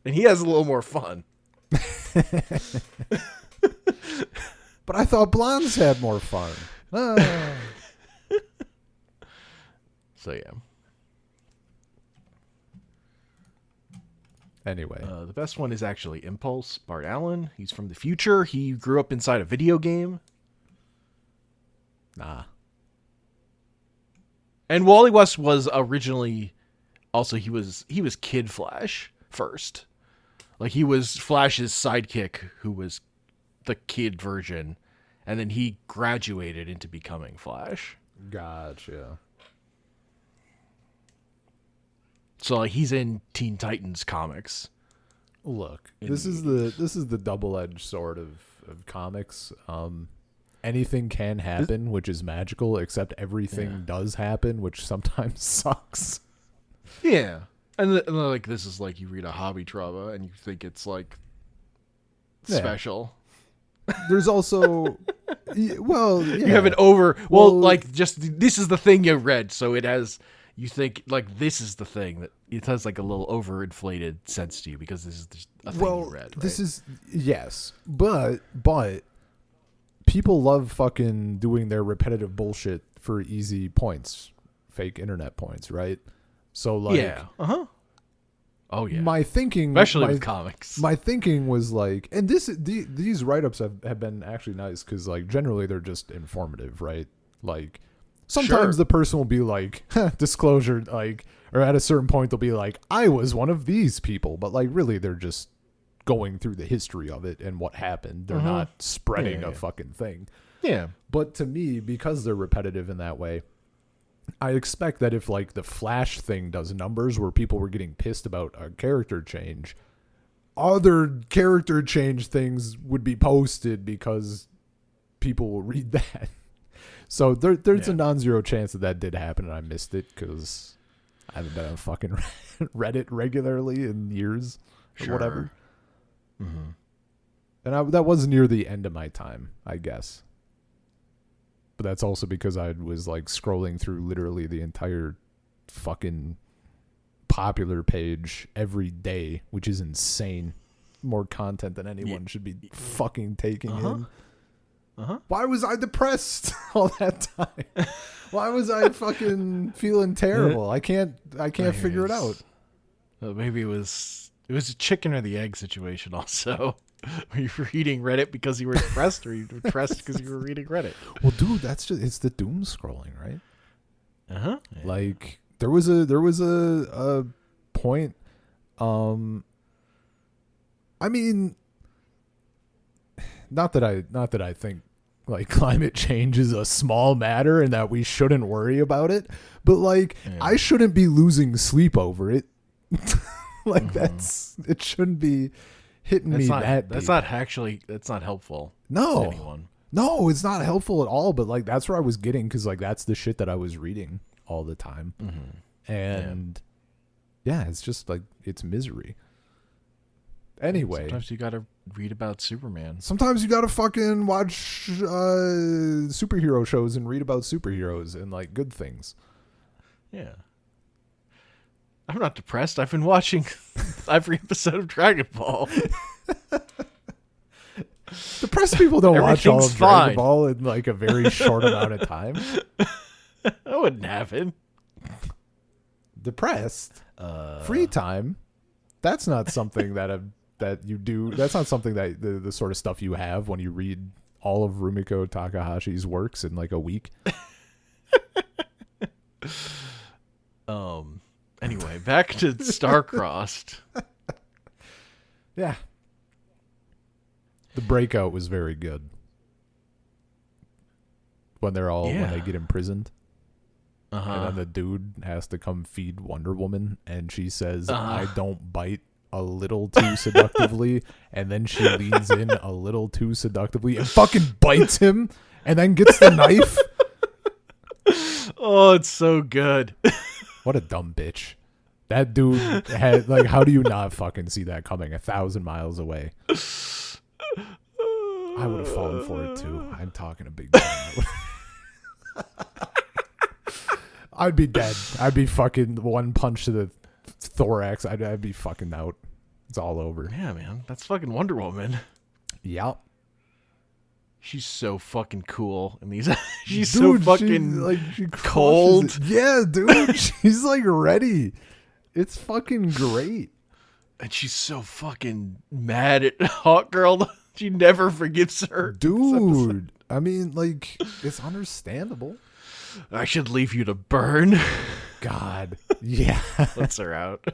and he has a little more fun. But I thought blondes had more fun. So yeah. Anyway, the best one is actually Impulse, Bart Allen. He's from the future. He grew up inside a video game. Nah. And Wally West was originally also he was Kid Flash first. Like he was Flash's sidekick who was the kid version, and then he graduated into becoming Flash. Gotcha. So like he's in Teen Titans comics. Look, this is the double-edged sword of of comics. Anything can happen, which is magical, except everything does happen, which sometimes sucks. Yeah. And like this is like you read a hobby trauma and you think it's like special. There's also well, yeah. You have an like just this is the thing you read, so it has you think like this is the thing that it has like a little overinflated sense to you because this is just a thing you read. Right? This is yes, but people love fucking doing their repetitive bullshit for easy points, fake internet points, right? So like, Oh yeah. My thinking, especially with comics, my thinking was like, and these write-ups have been actually nice because like generally they're just informative, right? Like sometimes the person will be like disclosure, like, or at a certain point they'll be like, I was one of these people, but like really they're just going through the history of it and what happened. They're not spreading a fucking thing. Yeah. But to me, because they're repetitive in that way, I expect that if like the Flash thing does numbers where people were getting pissed about a character change, other character change things would be posted because people will read that. So there's a non-zero chance that did happen and I missed it because I haven't been on fucking Reddit regularly in years or whatever. Mm-hmm. And that was near the end of my time, I guess. But that's also because I was like scrolling through literally the entire fucking popular page every day, which is insane. More content than anyone should be fucking taking in. Why was I depressed all that time? Why was I fucking feeling terrible? I can't figure it out. Well, maybe it was a chicken or the egg situation also. Were you reading Reddit because you were depressed, or you were depressed because you were reading Reddit? Well, dude, it's the doom scrolling, right? Yeah. Like there was a point. I mean, not that I think like climate change is a small matter and that we shouldn't worry about it, but like I shouldn't be losing sleep over it. Like it shouldn't be hitting me that deep. That's not helpful. No, to anyone. No, it's not helpful at all. But like that's where I was getting because like that's the shit that I was reading all the time, and it's just like it's misery. Anyway, sometimes you gotta read about Superman. Sometimes you gotta fucking watch superhero shows and read about superheroes and like good things. Yeah. I'm not depressed. I've been watching every episode of Dragon Ball. Depressed people don't watch all of Dragon Ball in like a very short amount of time. That wouldn't happen. Depressed, free time. That's not something that you do. That's not something that the sort of stuff you have when you read all of Rumiko Takahashi's works in like a week. Anyway, back to Star-Crossed. Yeah. The breakout was very good. When when they get imprisoned. And then the dude has to come feed Wonder Woman and she says, I don't bite a little too seductively, and then she leans in a little too seductively and fucking bites him and then gets the knife. Oh, it's so good. What a dumb bitch. That dude had like, how do you not fucking see that coming 1,000 miles away? I would have fallen for it too. I'm talking a big time. I'd be dead. I'd be fucking one punch to the thorax. I'd be fucking out. It's all over. Yeah, man. That's fucking Wonder Woman. Yep. She's so fucking cool. And she's so fucking she cold. Yeah, dude. She's like ready. It's fucking great. And she's so fucking mad at Hawk Girl. She never forgives her. Dude. I mean, like, it's understandable. I should leave you to burn. God. Yeah. Lets her out.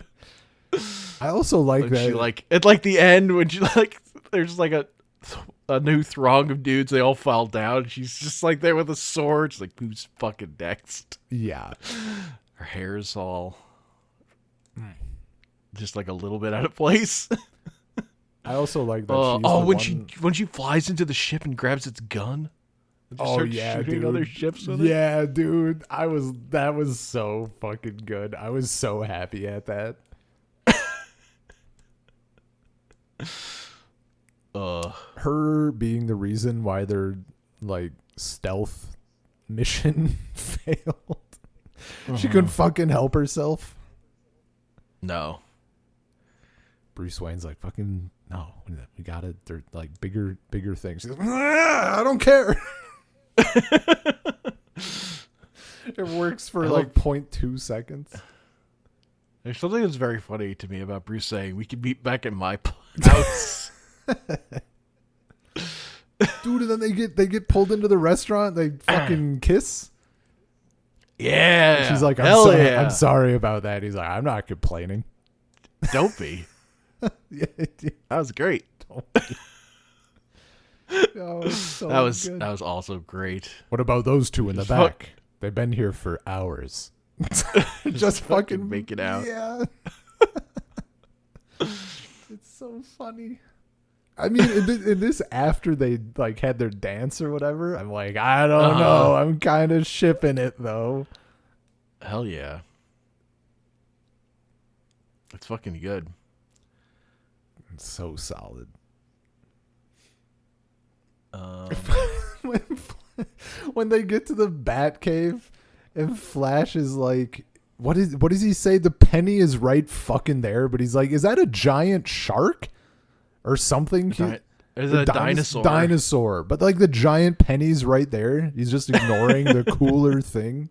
I also like when that. She like at like the end when she like there's like a new throng of dudes, they all fall down. She's just like there with a sword. She's like, who's fucking next? Yeah. Her hair is all just like a little bit out of place. I also like that. She's Oh, the when she flies into the ship and grabs its gun. And just Oh starts yeah, shooting dude. other ships with it. Yeah, dude. That was so fucking good. I was so happy at that. Her being the reason why their like stealth mission failed. She couldn't fucking help herself. No. Bruce Wayne's like, fucking no, we got it. They're like bigger things. She's like, I don't care. It works for like 0.2 seconds. There's something that's very funny to me about Bruce saying, "We can meet back at my house." Dude, and then they get pulled into the restaurant. They fucking kiss. Yeah. She's like, I'm sorry about that. He's like, I'm not complaining. Don't be. Yeah, that was great. Oh, so that was good. That was also great. What about those two in the back? They've been here for hours. Just fucking make it out. Yeah. It's so funny. I mean, in this after they like had their dance or whatever, I'm like, I don't know. I'm kind of shipping it though. Hell yeah. It's fucking good. It's so solid. When they get to the Bat Cave and Flash is like, what does he say? The penny is right fucking there, but he's like, is that a giant shark or something? There's a dinosaur. Dinosaur, but like the giant penny's right there. He's just ignoring the cooler thing.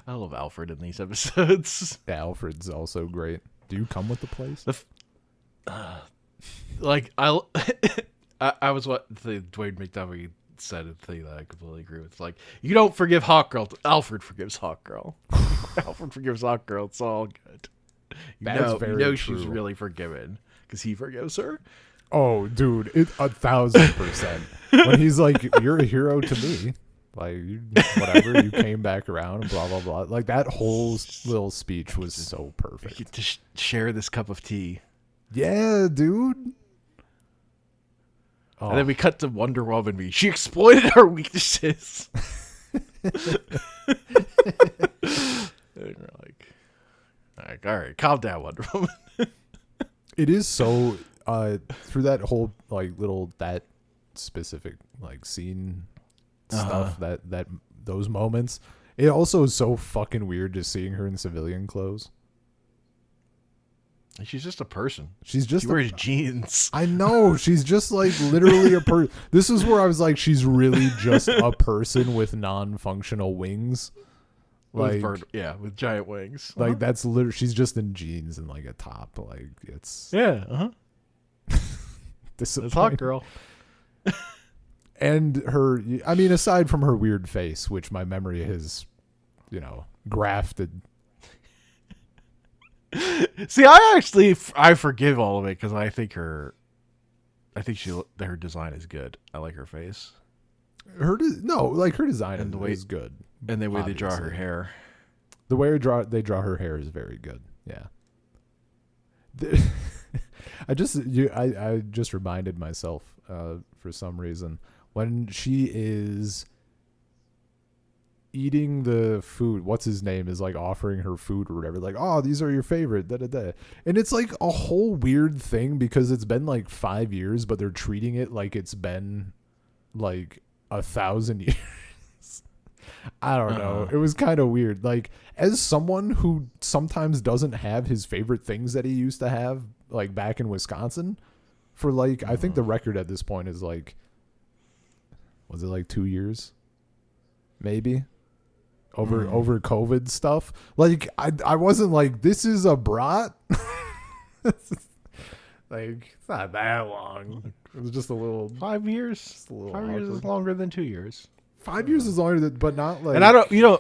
I love Alfred in these episodes. Yeah, Alfred's also great. Do you come with the place? Like I was what the Dwayne McDuffie said a thing that I completely agree with. It's like, you don't forgive Hawkgirl. Alfred forgives Hawkgirl. Alfred forgives Hawkgirl. It's all good. You know she's really forgiven because he forgives her. Oh, dude, 1,000%. When he's like, "You're a hero to me," like whatever, you came back around and blah blah blah. Like that whole little speech was so perfect. To share this cup of tea. Yeah, dude. Oh. And then we cut to Wonder Woman. She exploited our weaknesses. And we're like, all right, calm down, Wonder Woman. It is so through that whole like little that specific like scene stuff that those moments. It also is so fucking weird just seeing her in civilian clothes. She's just a person. She wears jeans. I know. She's just like literally a person. This is where I was like, she's really just a person with non-functional wings. Like, with giant wings. Like that's literally, she's just in jeans and like a top. Like it's It's hot girl. And her, I mean, aside from her weird face, which my memory has, grafted. See, I forgive all of it because I think her design is good. I like her face. Her design is good, and the way they draw her hair. The way they draw her hair is very good. Yeah. I just reminded myself for some reason when she is eating the food, what's his name is like offering her food or whatever, like, oh, these are your favorite, and it's like a whole weird thing because it's been like 5 years, but they're treating it like it's been like 1,000 years. I don't know. It was kind of weird. Like, as someone who sometimes doesn't have his favorite things that he used to have, like back in Wisconsin, for like, I think the record at this point is like, was it like 2 years? Maybe. Over COVID stuff. Like, I wasn't like, this is a brat. Like, it's not that long. It was just a little 5 years. Just a little 5 years is longer than 2 years. 5 years is longer than, but not like. And you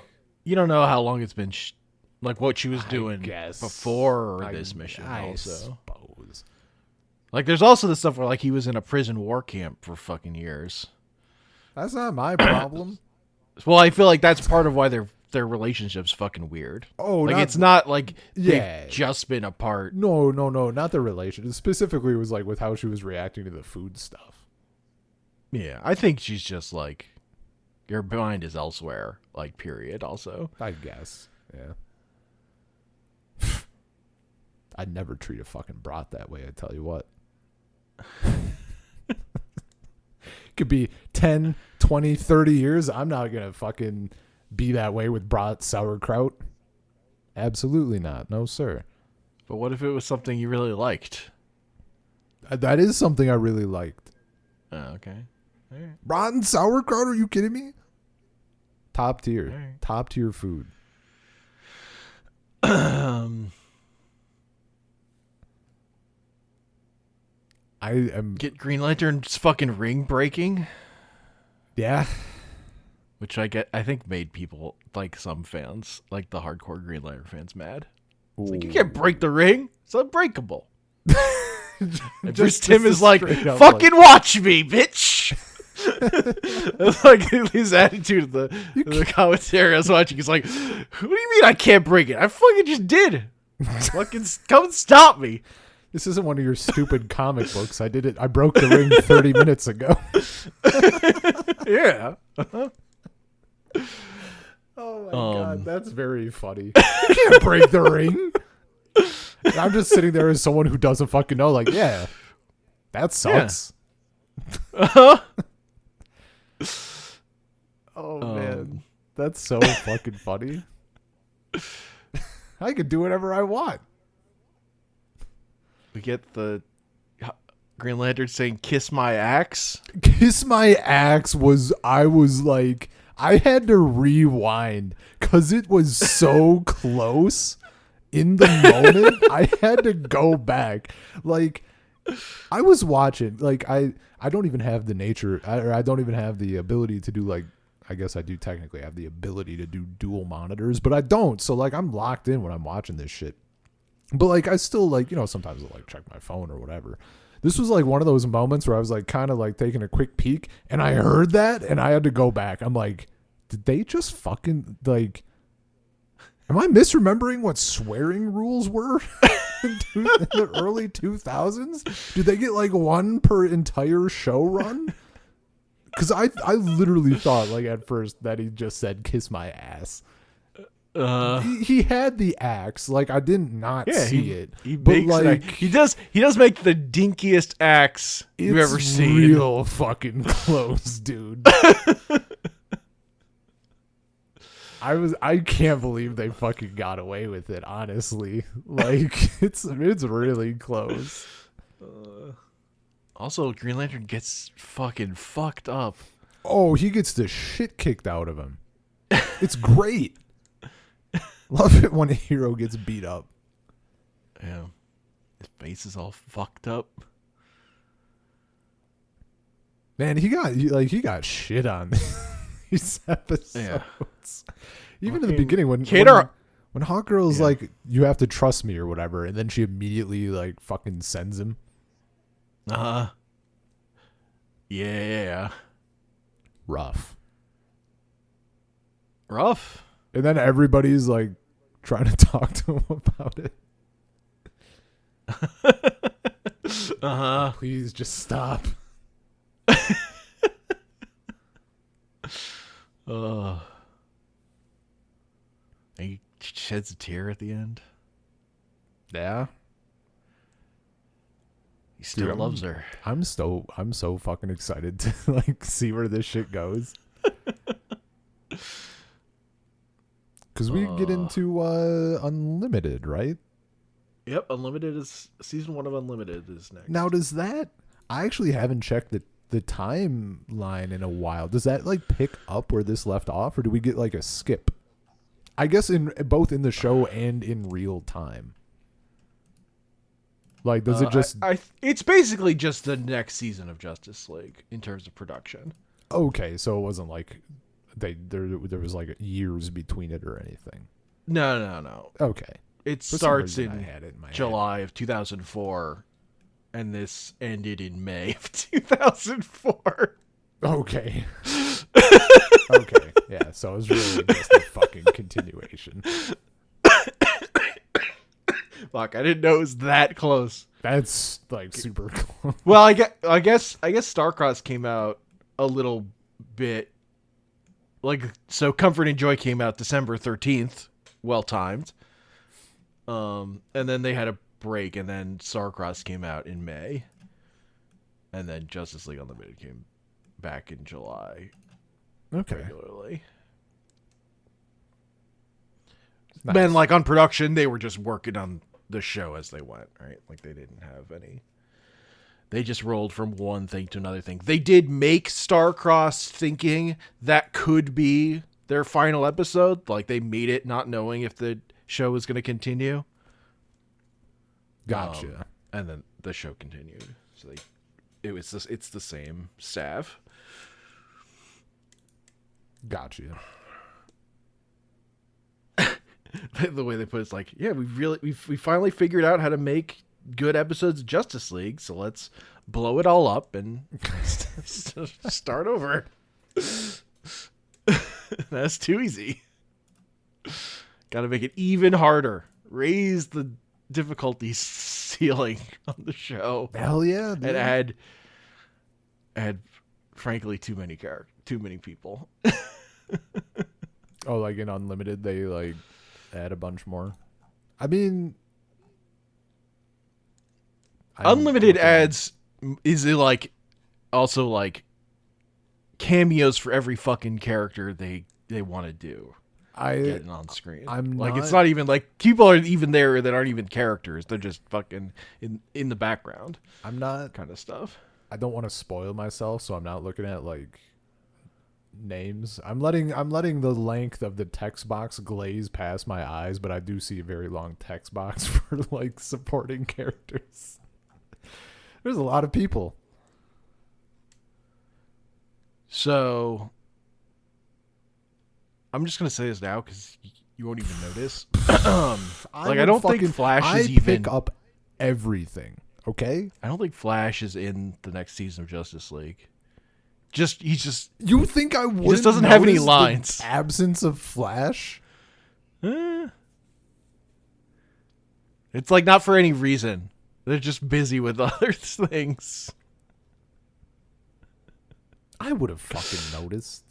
don't know how long it's been, like what she was doing before this mission. I also, suppose. Like, there's also the stuff where like he was in a prison war camp for fucking years. That's not my problem. Well, I feel like that's part of why their relationship's fucking weird. Oh, like not, it's not like yeah. they've just been apart. No, not the relation. Specifically, it was like with how she was reacting to the food stuff. Yeah, I think she's just like, your mind is elsewhere. Like, period. Also, I guess. Yeah. I'd never treat a fucking brat that way. I tell you what. Could be 10, 20, 30 years. I'm not going to fucking be that way with brat sauerkraut. Absolutely not. No, sir. but what if it was something you really liked? That is something I really liked. Oh, okay. All right. Rotten sauerkraut? Are you kidding me? Top tier. Right. Top tier food. I am. Get Green Lantern's fucking ring breaking, Yeah. which I think made people, like some fans, like the hardcore Green Lantern fans, mad. It's like, you can't break the ring. It's unbreakable. And Bruce Timm is like, fucking watch me, bitch. That's like his attitude of the commentary I was watching. He's like, what do you mean I can't break it? I fucking just did. Fucking come and stop me. This isn't one of your stupid comic books. I did it. I broke the ring 30 minutes ago. Yeah. Oh my god, that's very funny. You can't break the ring. And I'm just sitting there as someone who doesn't fucking know. Like, yeah, that sucks. Uh-huh. Oh man, that's so fucking funny. I could do whatever I want. We get the Green Lantern saying, kiss my axe. Kiss my axe I was like, I had to rewind because it was so close in the moment. I had to go back. Like, I was watching, like, I don't even have the nature, I don't even have the ability to do, like, I guess I do technically have the ability to do dual monitors, but I don't. So, like, I'm locked in when I'm watching this shit. But, like, I still, like, you know, sometimes I'll, like, check my phone or whatever. This was, like, one of those moments where I was, like, kind of, like, taking a quick peek, and I heard that, and I had to go back. I'm like, did they just fucking, like, am I misremembering what swearing rules were in the early 2000s? Did they get, like, one per entire show run? Because I literally thought, like, at first that he just said, kiss my ass. He had the axe. Like, I did not see it. He but makes like he does make the dinkiest axe you've ever seen. Real fucking close, dude. I can't believe they fucking got away with it, honestly. Like, it's really close. Also, Green Lantern gets fucking fucked up. Oh, he gets the shit kicked out of him. It's great. Love it when a hero gets beat up. Yeah. His face is all fucked up. Man, he got shit on these episodes. Yeah. Even in the beginning when Hawkgirl's like, you have to trust me or whatever, and then she immediately like fucking sends him. Yeah. Rough. And then everybody's like trying to talk to him about it. Please just stop. He sheds a tear at the end. Yeah. He still loves her. I'm so fucking excited to like see where this shit goes. Because we get into Unlimited, right? Yep, Unlimited is season 1 of Unlimited is next. Now, does that? I actually haven't checked the timeline in a while. Does that like pick up where this left off, or do we get like a skip? I guess in both in the show and in real time. Like, does it just? It's basically just the next season of Justice League in terms of production. Okay, so it wasn't like there was like years between it or anything. No. Okay. It starts in July of 2004, and this ended in May of 2004. Okay. Okay, yeah. So it was really just a fucking continuation. Fuck, I didn't know it was that close. That's like super close. Well, I guess Starcross came out a little bit like, so Comfort and Joy came out December 13th, well timed. And then they had a break, and then Starcross came out in May. And then Justice League Unlimited came back in July. Okay. Regularly. Nice. Then, like, on production, they were just working on the show as they went, right? Like, they didn't have any. They just rolled from one thing to another thing. They did make Starcross thinking that could be their final episode. Like, they made it not knowing if the show was going to continue. Gotcha. And then the show continued. So it's the same staff. Gotcha. The way they put it's like, yeah, we finally figured out how to make good episodes of Justice League, so let's blow it all up and start over. That's too easy. Got to make it even harder. Raise the difficulty ceiling on the show. Hell yeah, dude. And add frankly too many people. Oh, like in Unlimited, they like add a bunch more. I mean, Unlimited ads is it like also like cameos for every fucking character they want to do. Getting on screen. It's not even like people aren't even there that aren't even characters. They're just fucking in the background. I'm not kind of stuff. I don't want to spoil myself, so I'm not looking at like names. I'm letting the length of the text box glaze past my eyes, but I do see a very long text box for like supporting characters. There's a lot of people. So I'm just gonna say this now because you won't even notice. I don't think Flash is even pick up everything. Okay, I don't think Flash is in the next season of Justice League. You think I would? He just doesn't have any lines. Absence of Flash. It's like not for any reason. They're just busy with other things. I would have fucking noticed.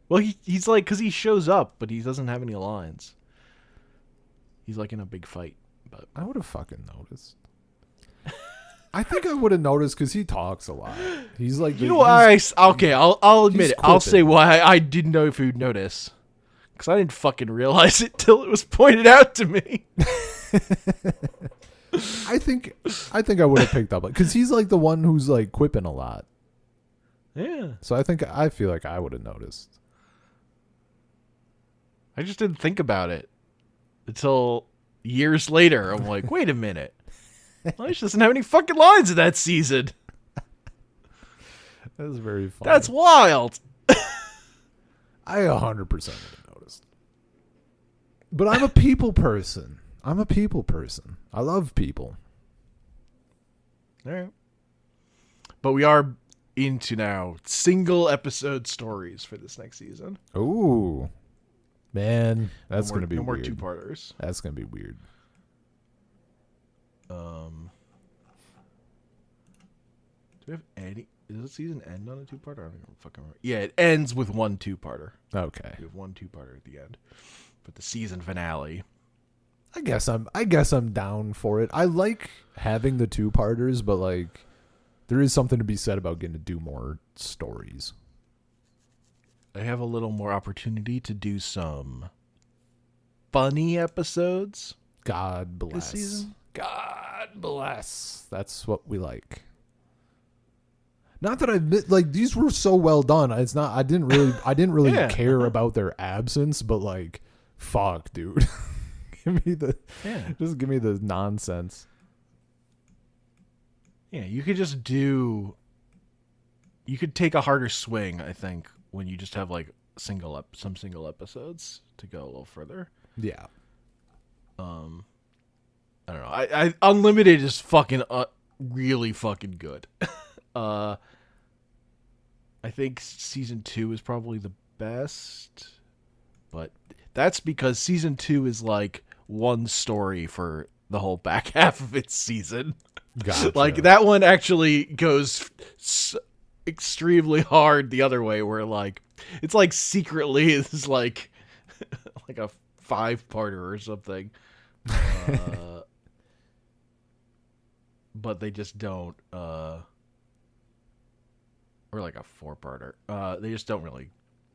Well, he's like, because he shows up, but he doesn't have any lines. He's like in a big fight. But I would have fucking noticed. I think I would have noticed because he talks a lot. He's like, okay, I'll admit it. I'll say quipping. why I didn't know if you'd notice. Because I didn't fucking realize it till it was pointed out to me. I think I would have picked up because he's like the one who's like quipping a lot. Yeah. So I feel like I would have noticed. I just didn't think about it until years later. I'm like, wait a minute. Flash doesn't have any fucking lines in that season. That was very funny. That's wild. I 100% would have noticed. But I'm a people person. I love people. All right. But we are into now single episode stories for this next season. Ooh. Man, that's going to be no weird. more two-parters. That's going to be weird. Do we have any? Does the season end on a two-parter? I don't even fucking remember. Yeah, it ends with one two-parter. Okay. We have one two-parter at the end. But the season finale. I guess I'm down for it. I like having the two-parters, but like there is something to be said about getting to do more stories. They have a little more opportunity to do some funny episodes. God bless. This season? God bless. That's what we like. Not that I admit, like these were so well done. It's not. I didn't really Yeah. care about their absence, but like, fuck, dude. Just give me the nonsense. Yeah, you could just do. You could take a harder swing, I think, when you just have like some single episodes to go a little further. Yeah. I don't know. I Unlimited is fucking really fucking good. I I think season 2 is probably the best, but that's because season 2 is like one story for the whole back half of its season. Gotcha. Like that one actually goes extremely hard the other way, where like it's like secretly is like like a 5-parter or something. But they just don't or like a 4-parter. They just don't really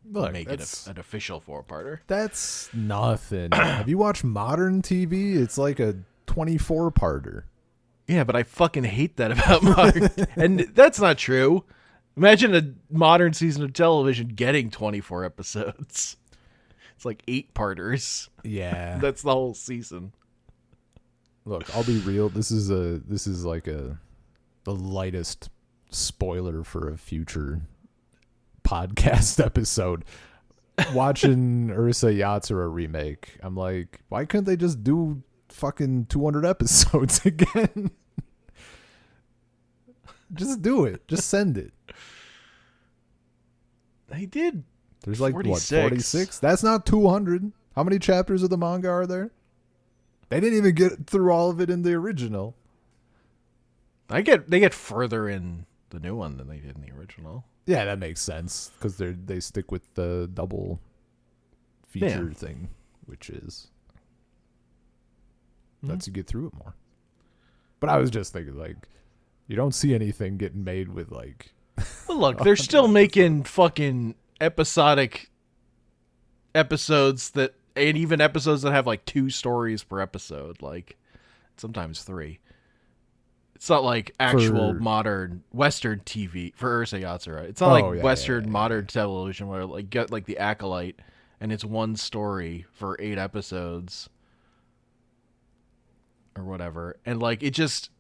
make it an official 4-parter. That's nothing. Have you watched modern TV? It's like a 24-parter. Yeah, but I fucking hate that about modern. And that's not true. Imagine a modern season of television getting 24 episodes. It's like 8-parters. Yeah. That's the whole season. Look, I'll be real. This is like the lightest spoiler for a future podcast episode. Watching Ursa Yatsura remake, I'm like, why couldn't they just do fucking 200 episodes again? Just do it. Just send it. They did. There's like 46. What, 46? That's not 200. How many chapters of the manga are there? They didn't even get through all of it in the original. They get further in the new one than they did in the original. Yeah, that makes sense because they stick with the double feature thing, which is lets you get through it more. But I was just thinking, like, you don't see anything getting made with like. Well, look, they're still making fucking episodic episodes that, and even episodes that have like 2 stories per episode, like sometimes 3. It's not like actual modern Western TV for Ursa Yatsura. It's not Western modern television where like get like the Acolyte and it's one story for 8 episodes or whatever, and like it just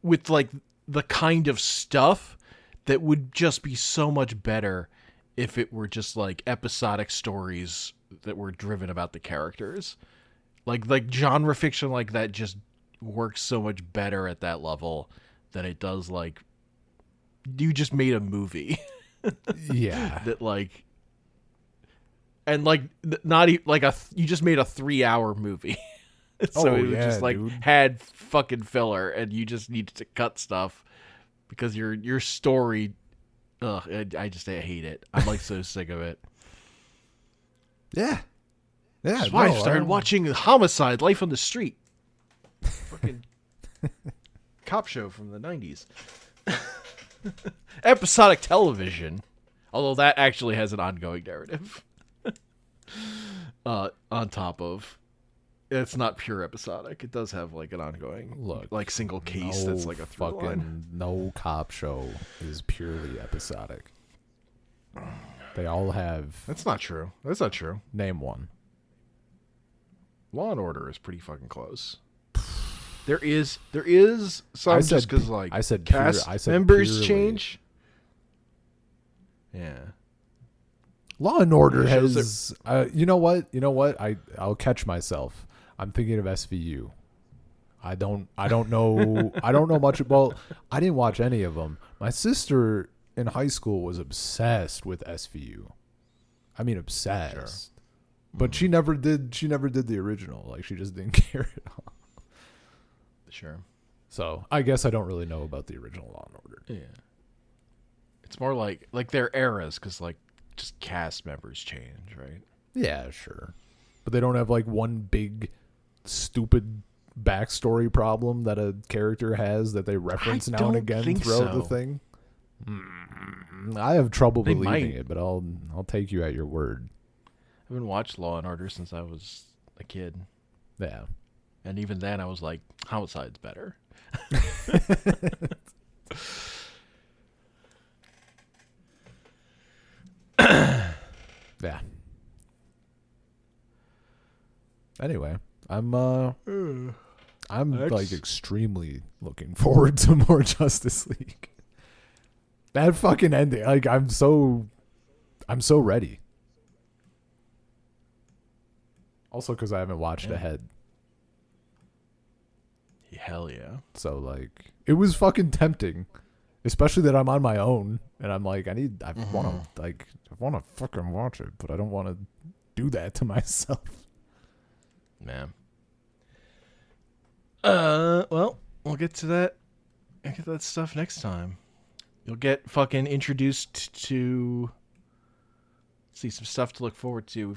with like the kind of stuff that would just be so much better if it were just like episodic stories that were driven about the characters. Like genre fiction like that just works so much better at that level than it does like you just made a movie. Yeah. That like and like not like you just made a 3-hour movie. So it just like had fucking filler and you just needed to cut stuff because your story I hate it. I'm like so sick of it. Yeah. Yeah. That's why I started watching Homicide: Life on the Street. Fucking cop show from the 90s. Episodic television. Although that actually has an ongoing narrative. On top of. It's not pure episodic. It does have like an ongoing like single case that's like a through line. No cop show is purely episodic. They all have. That's not true. That's not true. Name one. Law and Order is pretty fucking close. There is some just because like cast members purely. Change. Yeah. Law and Order has. You know what? I'll catch myself. I'm thinking of SVU. I don't know. I don't know much. Well, I didn't watch any of them. My sister in high school was obsessed with SVU. I mean, obsessed. Sure. But she never did the original. Like, she just didn't care at all. Sure. So I guess I don't really know about the original Law and Order. Yeah. It's more like their eras, because like just cast members change, right? Yeah, sure. But they don't have like one big stupid backstory problem that a character has that they reference now and again throughout the thing. I have trouble believing it, but I'll take you at your word. I haven't watched Law and Order since I was a kid. Yeah. And even then I was like, Homicide's better. Yeah. Anyway, I'm like extremely looking forward to more Justice League. That fucking ending, like I'm so ready. Also because I haven't watched ahead. Hell yeah. So like it was fucking tempting. especially that I'm on my own and I'm like, I Mm-hmm. want to fucking watch it, but I don't want to do that to myself. Man. Well, we'll get to that. I'll get that stuff next time. You'll get fucking introduced to see some stuff to look forward to.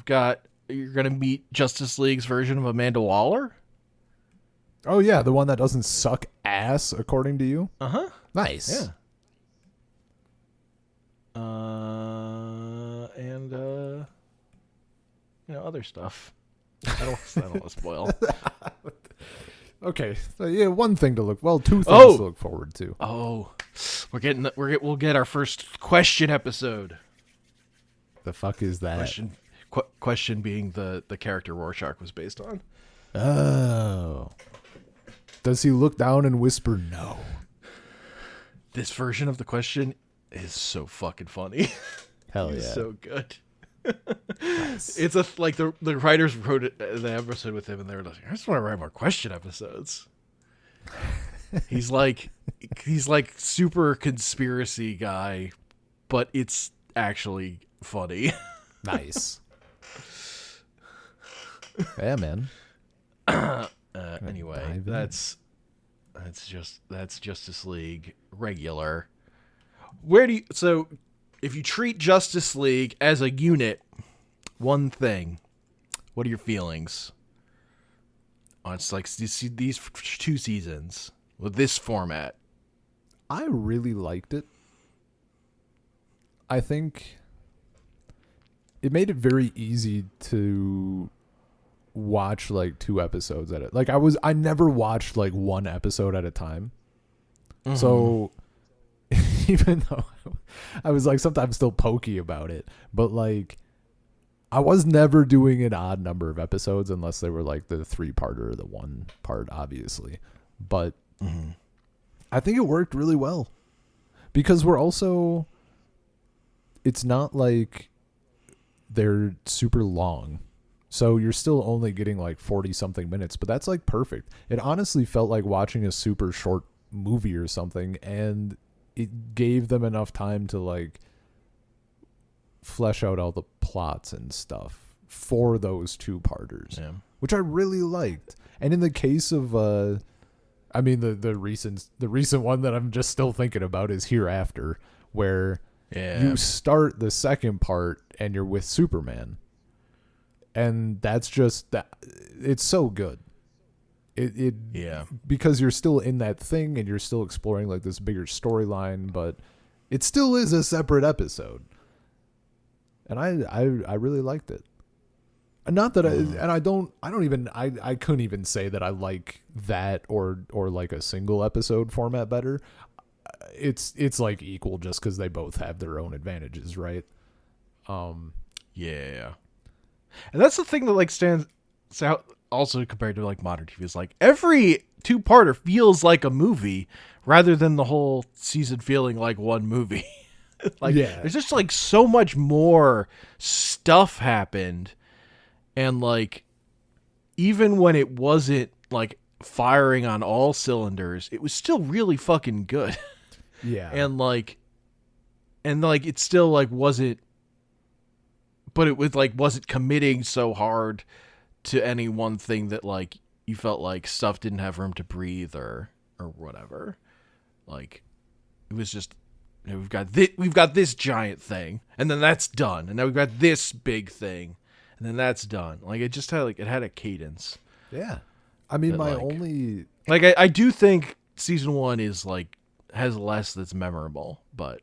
You're gonna meet Justice League's version of Amanda Waller. Oh yeah, the one that doesn't suck ass according to you. Uh-huh. Nice. Yeah. And other stuff. I don't want to spoil. Okay. So yeah, two things to look forward to. Oh, we'll get our first question episode. The fuck is that? Question being the character Rorschach was based on. Oh. Does he look down and whisper no? This version of the question is so fucking funny. Hell It's yeah. so good. Nice. It's the writers wrote the episode with him and they were like, I just want to write more question episodes. he's like super conspiracy guy, but it's actually funny. Nice. Yeah, man. Anyway, that's Justice League regular. So if you treat Justice League as a unit, one thing, what are your feelings on it's like these 2 seasons with this format? I really liked it. I think it made it very easy to watch like 2 episodes at it. Like I never watched like 1 episode at a time. Mm-hmm. So even though I was like sometimes still pokey about it, but like I was never doing an odd number of episodes unless they were like the 3-parter or the 1 part, obviously. But I think it worked really well because it's not like they're super long. So you're still only getting like 40 something minutes, but that's like perfect. It honestly felt like watching a super short movie or something, and it gave them enough time to like flesh out all the plots and stuff for those 2-parters, which I really liked. And in the case of the recent one that I'm just still thinking about is Hereafter, where you start the second part and you're with Superman. And that's just that. It's so good. It because you're still in that thing and you're still exploring like this bigger storyline, but it still is a separate episode. And I really liked it. And not that I couldn't even say that I like that or like a single episode format better. It's like equal just because they both have their own advantages, right? Yeah. And that's the thing that like stands out also compared to like modern TV is like every 2-parter feels like a movie rather than the whole season feeling like one movie. There's just like so much more stuff happened, and like even when it wasn't like firing on all cylinders, it was still really fucking good. Yeah. and it still like wasn't, but it was like wasn't committing so hard to any one thing that like you felt like stuff didn't have room to breathe or whatever. Like it was just, we've got this giant thing and then that's done, and now we've got this big thing and then that's done. Like it just had like it had a cadence. Yeah. I mean, I do think season 1 is like has less that's memorable, but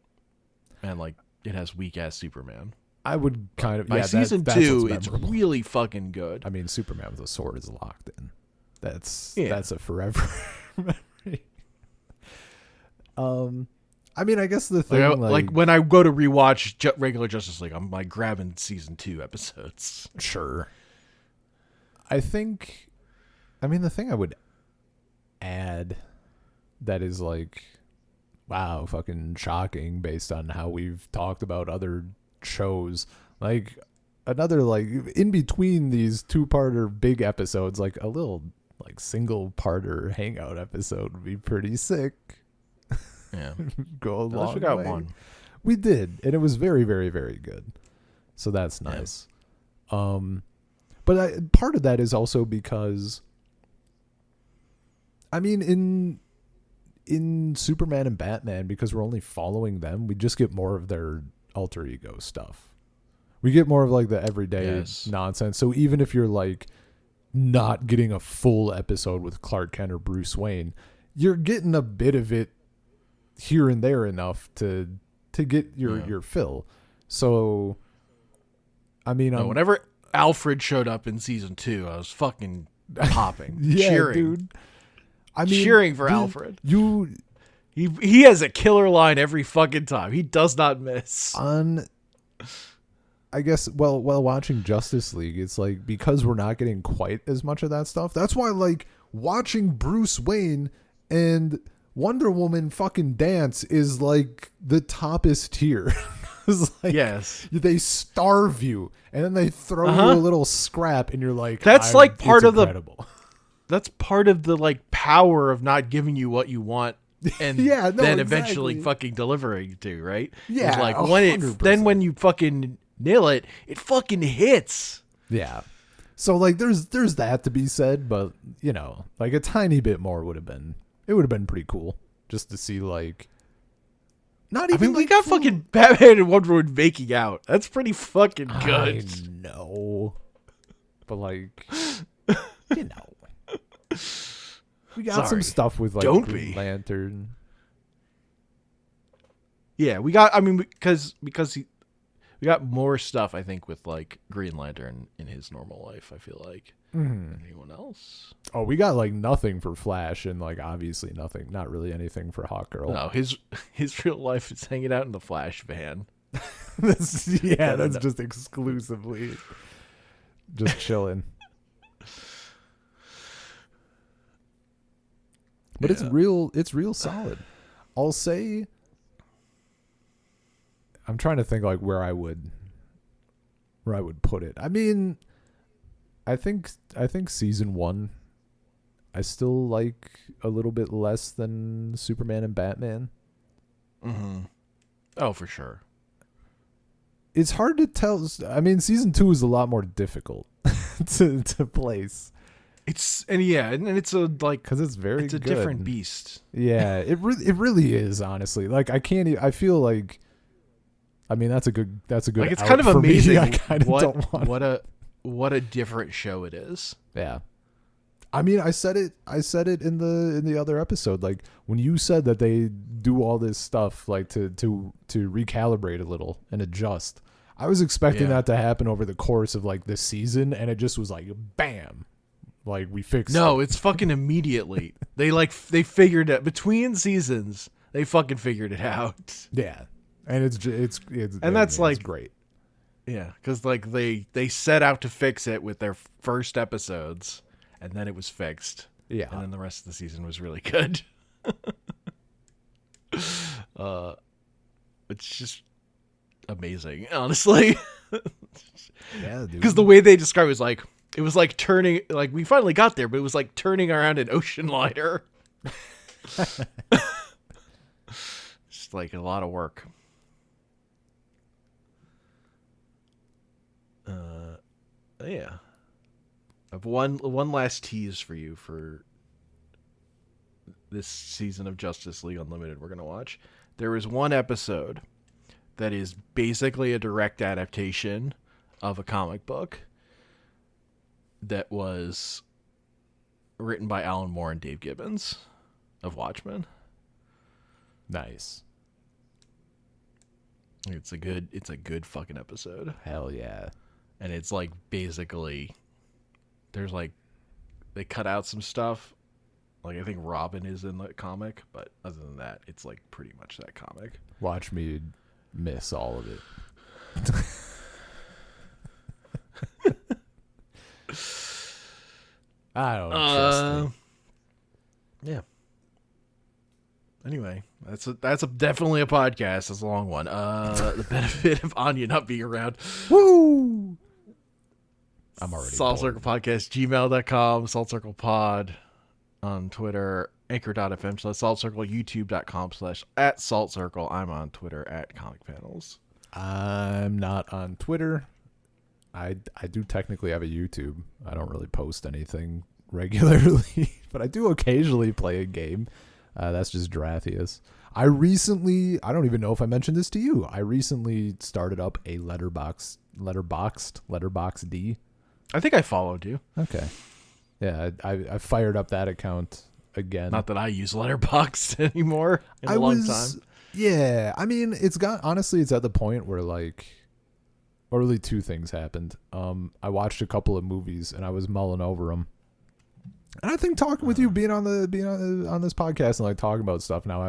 and like it has weak ass Superman. I would kind of... By season 2, it's really fucking good. I mean, Superman with a sword is locked in. That's a forever memory. I mean, I guess the thing... Like when I go to rewatch regular Justice League, I'm like grabbing season 2 episodes. Sure. I think... I mean, the thing I would add that is like... Wow, fucking shocking based on how we've talked about other shows, like another like in between these 2-parter big episodes, like a little like single-parter hangout episode would be pretty sick. Yeah. go a At least long we got way. one. We did, and it was very, very, very good. So that's nice. But part of that is also because, I mean, in Superman and Batman, because we're only following them, we just get more of their alter ego stuff. We get more of like the everyday nonsense. So even if you're like not getting a full episode with Clark Kent or Bruce Wayne, you're getting a bit of it here and there enough to get your fill. So, I mean, whenever Alfred showed up in season 2, I was fucking popping, yeah, cheering, dude. I mean, cheering for Alfred. He has a killer line every fucking time. He does not miss. I guess, while watching Justice League, it's like, because we're not getting quite as much of that stuff. That's why, like, watching Bruce Wayne and Wonder Woman fucking dance is like the toppest tier. Like, yes, they starve you, and then they throw you a little scrap, and you're like, that's like part of incredible. That's part of the like power of not giving you what you want, and then eventually fucking delivering to, right? Yeah, it's like 100%. when you fucking nail it, it fucking hits. Yeah. So like, there's that to be said, but you know, like a tiny bit more would have been pretty cool just to see, like. Not even. I mean, we got fucking Batman and Wonder Woman making out. That's pretty fucking good. I know, but like, you know, we got some stuff with like Green Lantern. Yeah, we got. I mean, because we got more stuff. I think with like Green Lantern in his normal life. I feel like. Anyone else? Oh, we got like nothing for Flash, and like obviously nothing, not really anything for Hawkgirl. No, his real life is hanging out in the Flash van. That's just exclusively just chilling. But it's real solid. I'll say, I'm trying to think like where I would put it. I mean, I think season 1 I still like a little bit less than Superman and Batman. Oh, for sure. It's hard to tell. I mean, season 2 is a lot more difficult to place. It's and it's a like, because it's it's a good. different beast. Yeah, it really is, honestly. Like, I feel like, I mean, that's a good like, it's out kind of for me. amazing. I kind of don't want what a different show it is. Yeah. I mean, I said it in the other episode. Like, when you said that they do all this stuff like to recalibrate a little and adjust, I was expecting that to happen over the course of like this season, and it just was like bam. Like, we fixed it. It's fucking immediately. they figured it between seasons. They fucking figured it out. Yeah. And it's and that's like great. Yeah, because like they set out to fix it with their first episodes, and then it was fixed. Yeah, and then the rest of the season was really good. It's just amazing, honestly. Yeah, dude. Because the way they describe it was like turning, like we finally got there, but it was like turning around an ocean liner. Just like a lot of work. Yeah. I have one last tease for you for this season of Justice League Unlimited we're going to watch. There is one episode that is basically a direct adaptation of a comic book that was written by Alan Moore and Dave Gibbons of Watchmen. Nice. It's a good fucking episode. Hell yeah. And it's like basically there's like they cut out some stuff. Like I think Robin is in the comic, but other than that, it's like pretty much that comic. Watch me miss all of it. I don't trust it. Yeah. Anyway, that's definitely a podcast. It's a long one. The benefit of Anya not being around. Woo! I'm already Salt Circle Podcast, gmail.com, Salt Circle Pod on Twitter. Anchor.fm/Salt Circle, YouTube.com/@Salt Circle. I'm on Twitter @ComicPanels. I'm not on Twitter. I do technically have a YouTube. I don't really post anything regularly, but I do occasionally play a game. That's just Drathius. I don't even know if I mentioned this to you. I recently started up a Letterboxd. I think I followed you. Okay. Yeah, I fired up that account again. Not that I use Letterboxd anymore in a long time. Yeah, I mean, it's at the point where like, or really two things happened. I watched a couple of movies and I was mulling over them. And I think talking with you, being on this podcast and like talking about stuff now,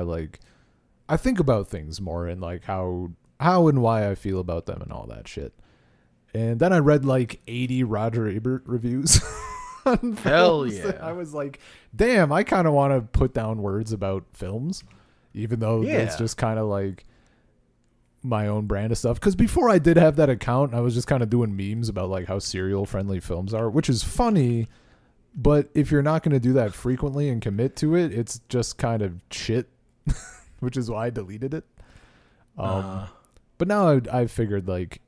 I think about things more and like how and why I feel about them and all that shit. And then I read like 80 Roger Ebert reviews. On Hell films. yeah. I was like, damn, I kind of want to put down words about films, even though it's just kind of like my own brand of stuff. Because before I did have that account, I was just kind of doing memes about like how serial friendly films are, which is funny. But if you're not going to do that frequently and commit to it, it's just kind of shit, which is why I deleted it. But now I figured like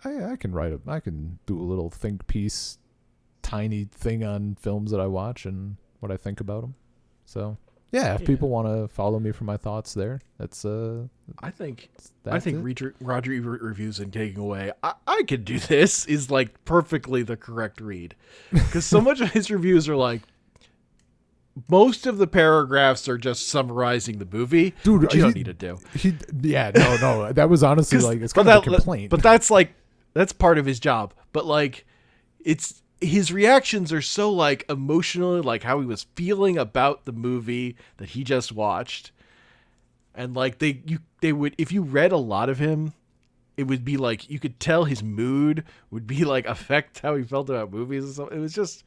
I can do a little think piece, tiny thing on films that I watch and what I think about them. So if people want to follow me for my thoughts there, that's I think Roger Ebert reviews and taking away I could do this is like perfectly the correct read, because so much of his reviews are like, most of the paragraphs are just summarizing the movie, dude, which you don't need to do. No, that was honestly like, it's kind of a complaint. But that's part of his job. But like, it's his reactions are so like emotional, like how he was feeling about the movie that he just watched, and like they would, if you read a lot of him, it would be like you could tell his mood would be like affect how he felt about movies and stuff. It was just,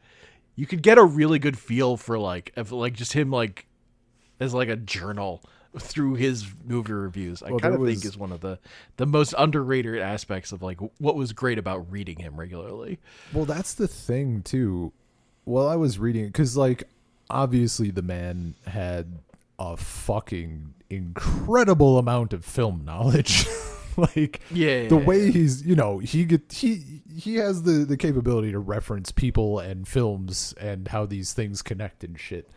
you could get a really good feel for like just him like as like a journal through his movie reviews. I kind of think is one of the most underrated aspects of like what was great about reading him regularly. Well, that's the thing too. Well, I was reading, because like obviously the man had a fucking incredible amount of film knowledge. Like the way he's, he has the capability to reference people and films and how these things connect and shit.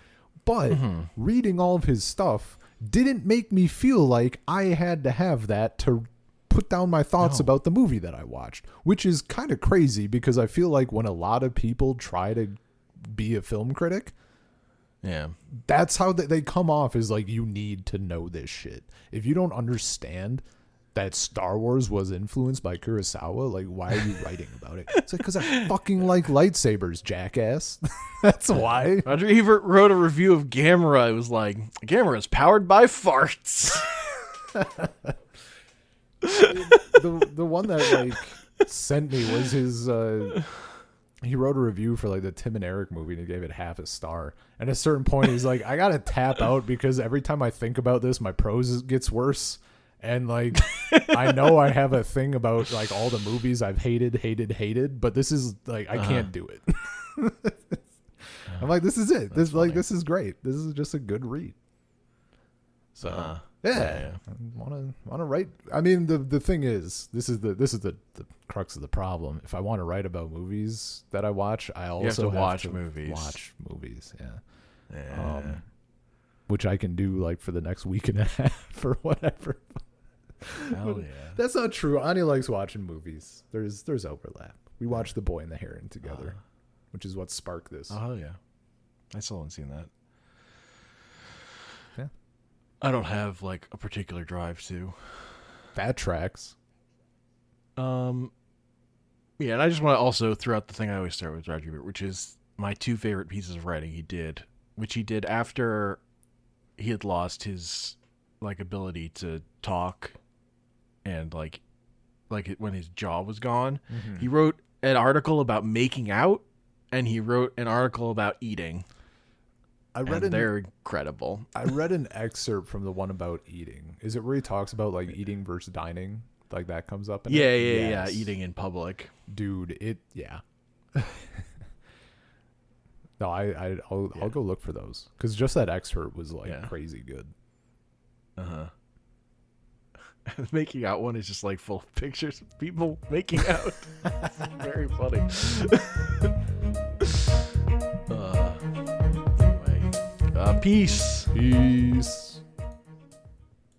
But reading all of his stuff didn't make me feel like I had to have that to put down my thoughts about the movie that I watched, which is kind of crazy, because I feel like when a lot of people try to be a film critic, that's how they come off, as like, you need to know this shit. If you don't understand that Star Wars was influenced by Kurosawa, like, why are you writing about it? It's like, because I fucking like lightsabers, jackass. That's why. Roger Ebert wrote a review of Gamera. It was like, Gamera is powered by farts. the one that like sent me was his he wrote a review for like the Tim and Eric movie and he gave it half a star. And at a certain point he's like, I gotta tap out, because every time I think about this, my prose gets worse. And like, I know I have a thing about like all the movies I've hated, but this is like, I can't do it. I'm like, this is it. This is great. This is just a good read. So I want to write. I mean, the thing is, this is the crux of the problem. If I want to write about movies that I watch, I also have to watch movies. Yeah. Which I can do like for the next week and a half or whatever. Hell yeah. That's not true. Ani likes watching movies. There's overlap. We watched The Boy and the Heron together, which is what sparked this. Oh yeah, I still haven't seen that. Yeah, I don't have like a particular drive to. That tracks. Yeah, and I just want to also throw out the thing I always start with Roger Ebert, which is my two favorite pieces of writing he did after he had lost his like ability to talk, and like when his jaw was gone. He wrote an article about making out, and he wrote an article about eating. They're incredible. I read an excerpt from the one about eating. Is it where he talks about like eating versus dining? Like that comes up in it? Yeah, eating in public. Dude, No, I'll go look for those because just that excerpt was like crazy good. The making out one is just like full of pictures of people making out. Very funny. Anyway, peace. Peace.